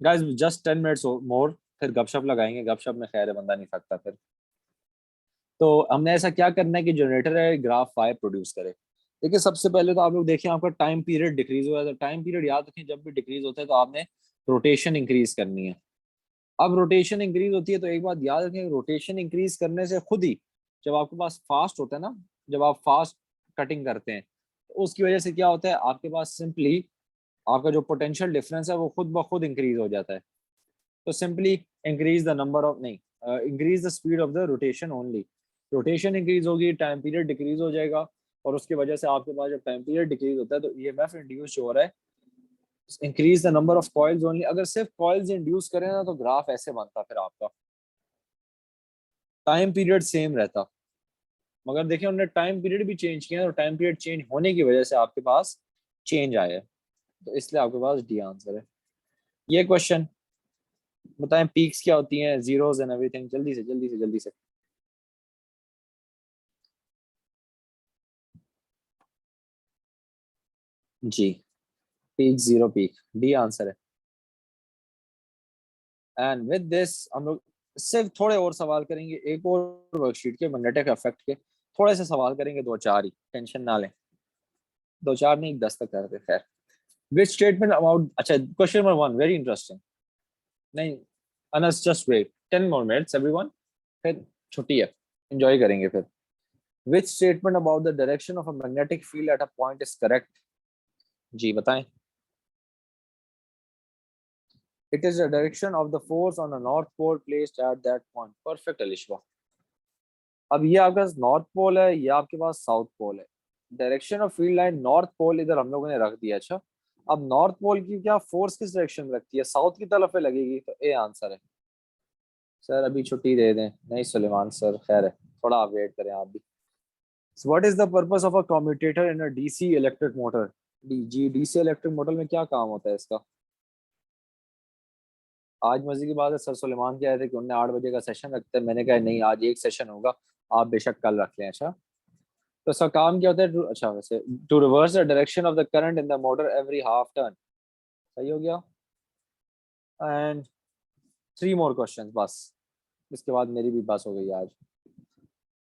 गाइस, जस्ट 10 मिनट्स मोर, फिर गपशप लगाएंगे। गपशप में खैर है, बंदा नहीं थकता फिर। तो हमने ऐसा क्या करना है कि जनरेटर है ग्राफ Y प्रोड्यूस करे। देखिए सबसे पहले तो आप लोग देखें आपका टाइम पीरियड डिक्रीज हो रहा है। टाइम पीरियड याद रखें, जब भी डिक्रीज होता है तो आपने रोटेशन इंक्रीज करनी है। अब रोटेशन इंक्रीज होती है तो एक बात याद रखें, रोटेशन इंक्रीज करने से खुद ही जब आपके पास फास्ट होता है ना, जब आप फास्ट कटिंग करते हैं तो उसकी वजह से क्या होता है, आपके पास सिंपली आपका जो पोटेंशियल डिफरेंस है वो खुद ब खुद इंक्रीज हो जाता है। तो simply increase the number of, नहीं, increase the speed of the rotation only. Rotation increase होगी, टाइम पीरियड डिक्रीज हो जाएगा, और उसकी वजह से आपके पास जब टाइम पीरियड डिक्रीज होता है तो ईएमएफ इंड्यूस हो रहा है। Increase the number of coils only. अगर सिर्फ कॉइल्स इंड्यूस करें ना तो ग्राफ ऐसे बनता, फिर आपका टाइम पीरियड सेम रहता। मगर देखिए उन्होंने टाइम पीरियड भी चेंज किया, और टाइम पीरियड चेंज होने की वजह से आपके पास चेंज आया है, तो इसलिए आपके पास डी आंसर है। ये क्वेश्चन बताएं, पीक्स क्या होती हैं, जीरोस एंड एवरीथिंग, जल्दी से जल्दी से जल्दी से। जी, peak zero, peak D answer है। एंड विद दिस हम लोग सिर्फ थोड़े और सवाल करेंगे, एक और वर्कशीट के मैग्नेटिक इफेक्ट के थोड़े से सवाल करेंगे, दो चार ही, टेंशन ना लें, दो चार नहीं 10 तक करते। खैर, विच स्टेटमेंट अबाउट, अच्छा question number one very interesting. नहीं अनस just wait 10 more minutes everyone, फिर छुट्टी है, एंजॉय करेंगे फिर। Which statement about the direction of a magnetic field at a point is correct? जी बताएं। It is the direction of the force on the north pole placed at that point. Perfect Alishwa. अब ये आपके पास north pole है, ये आपके पास south pole है। Direction of field line north pole इधर हम लोगों ने रख दिया। अच्छा, अब नॉर्थ पोल की क्या फोर्स किस डायरेक्शन में लगती है? साउथ की तरफ है लगेगी, तो ए आंसर है। सर अभी छुट्टी दे दें? नहीं सुलेमान सर, खैर है, थोड़ा आप वेट करें आप भी। So what is the purpose of a commutator in a DC electric motor? जी डीसी इलेक्ट्रिक मोटर में क्या काम होता है इसका? आज मजे की बात है, सर सुलेमान कह रहे थे कि उन्होंने 8 बजे का सेशन रखते हैं, मैंने कहा नहीं आज एक सेशन होगा, आप बेशक कल रख लें। अच्छा, तो इसका काम क्या होता है? अच्छा वैसे, to reverse the direction of the current in the motor every half turn. सही हो गया। एंड 3 more क्वेश्चन बस, इसके बाद मेरी भी बस हो गई आज।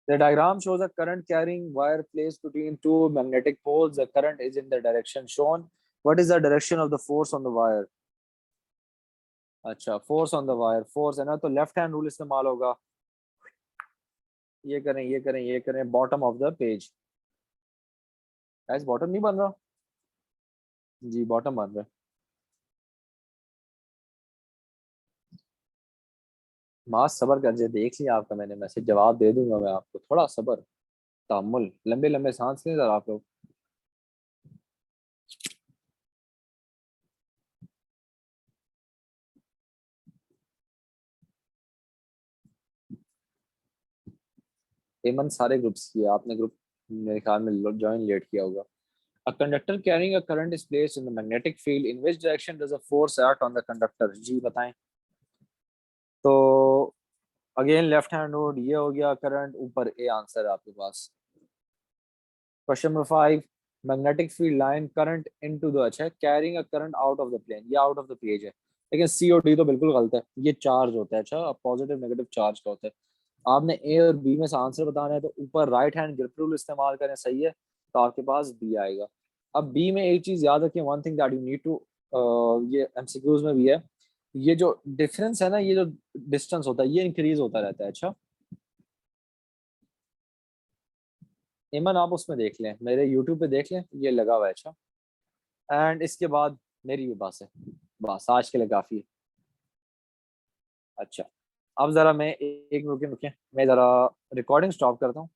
The diagram shows a current carrying wire placed between two magnetic poles. The current is in the direction shown. What is the direction of the force on the wire? अच्छा, force on the wire, force है ना, तो left hand rule इस्तेमाल होगा। ये करें ये करें ये करें, bottom of the page. Guys bottom नहीं बन रहा? जी बॉटम बन रहा है। मास सबर कर जे, देख लिया आपका मैंने मैसेज, जवाब दे दूंगा मैं आपको, थोड़ा सबर, तहम्मुल, लंबे लंबे सांस लें जरा आप लोग। एमन सारे ग्रुप्स किए आपने, ग्रुप मेरे ख्याल में ज्वाइन लेट किया होगा। A conductor carrying a current is placed in the magnetic field. In which direction does a force act on the conductor? जी बताएं। तो अगेन लेफ्ट हैंड रोड, ये हो गया करंट, ऊपर ए आंसर है आपके पास। Question number 5, magnetic field line current into the, अच्छा carrying a current out of the plane, ये आउट ऑफ द पेज है, लेकिन सी और डी तो बिल्कुल गलत है, ये चार्ज होता है। अच्छा, पॉजिटिव नेगेटिव चार्ज का होता है। आपने ए और बी में से आंसर बताना है, तो ऊपर राइट हैंड ग्रिप रूल इस्तेमाल करें, सही है, तो आपके पास बी आएगा। अब बी में एक चीज याद रखें, one thing that you need to, ये एमसीक्यूज में भी है, ये जो डिफरेंस है ना, ये जो डिस्टेंस होता है, ये इंक्रीज होता रहता है। अच्छा, इमन आप उसमें देख लें, मेरे यूट्यूब पे देख लें, ये लगा हुआ है। अच्छा, एंड इसके बाद मेरी भी बात है, बस आज के लिए काफी है। अच्छा, अब जरा मैं एक रुके रुके, मैं जरा रिकॉर्डिंग स्टॉप करता हूँ।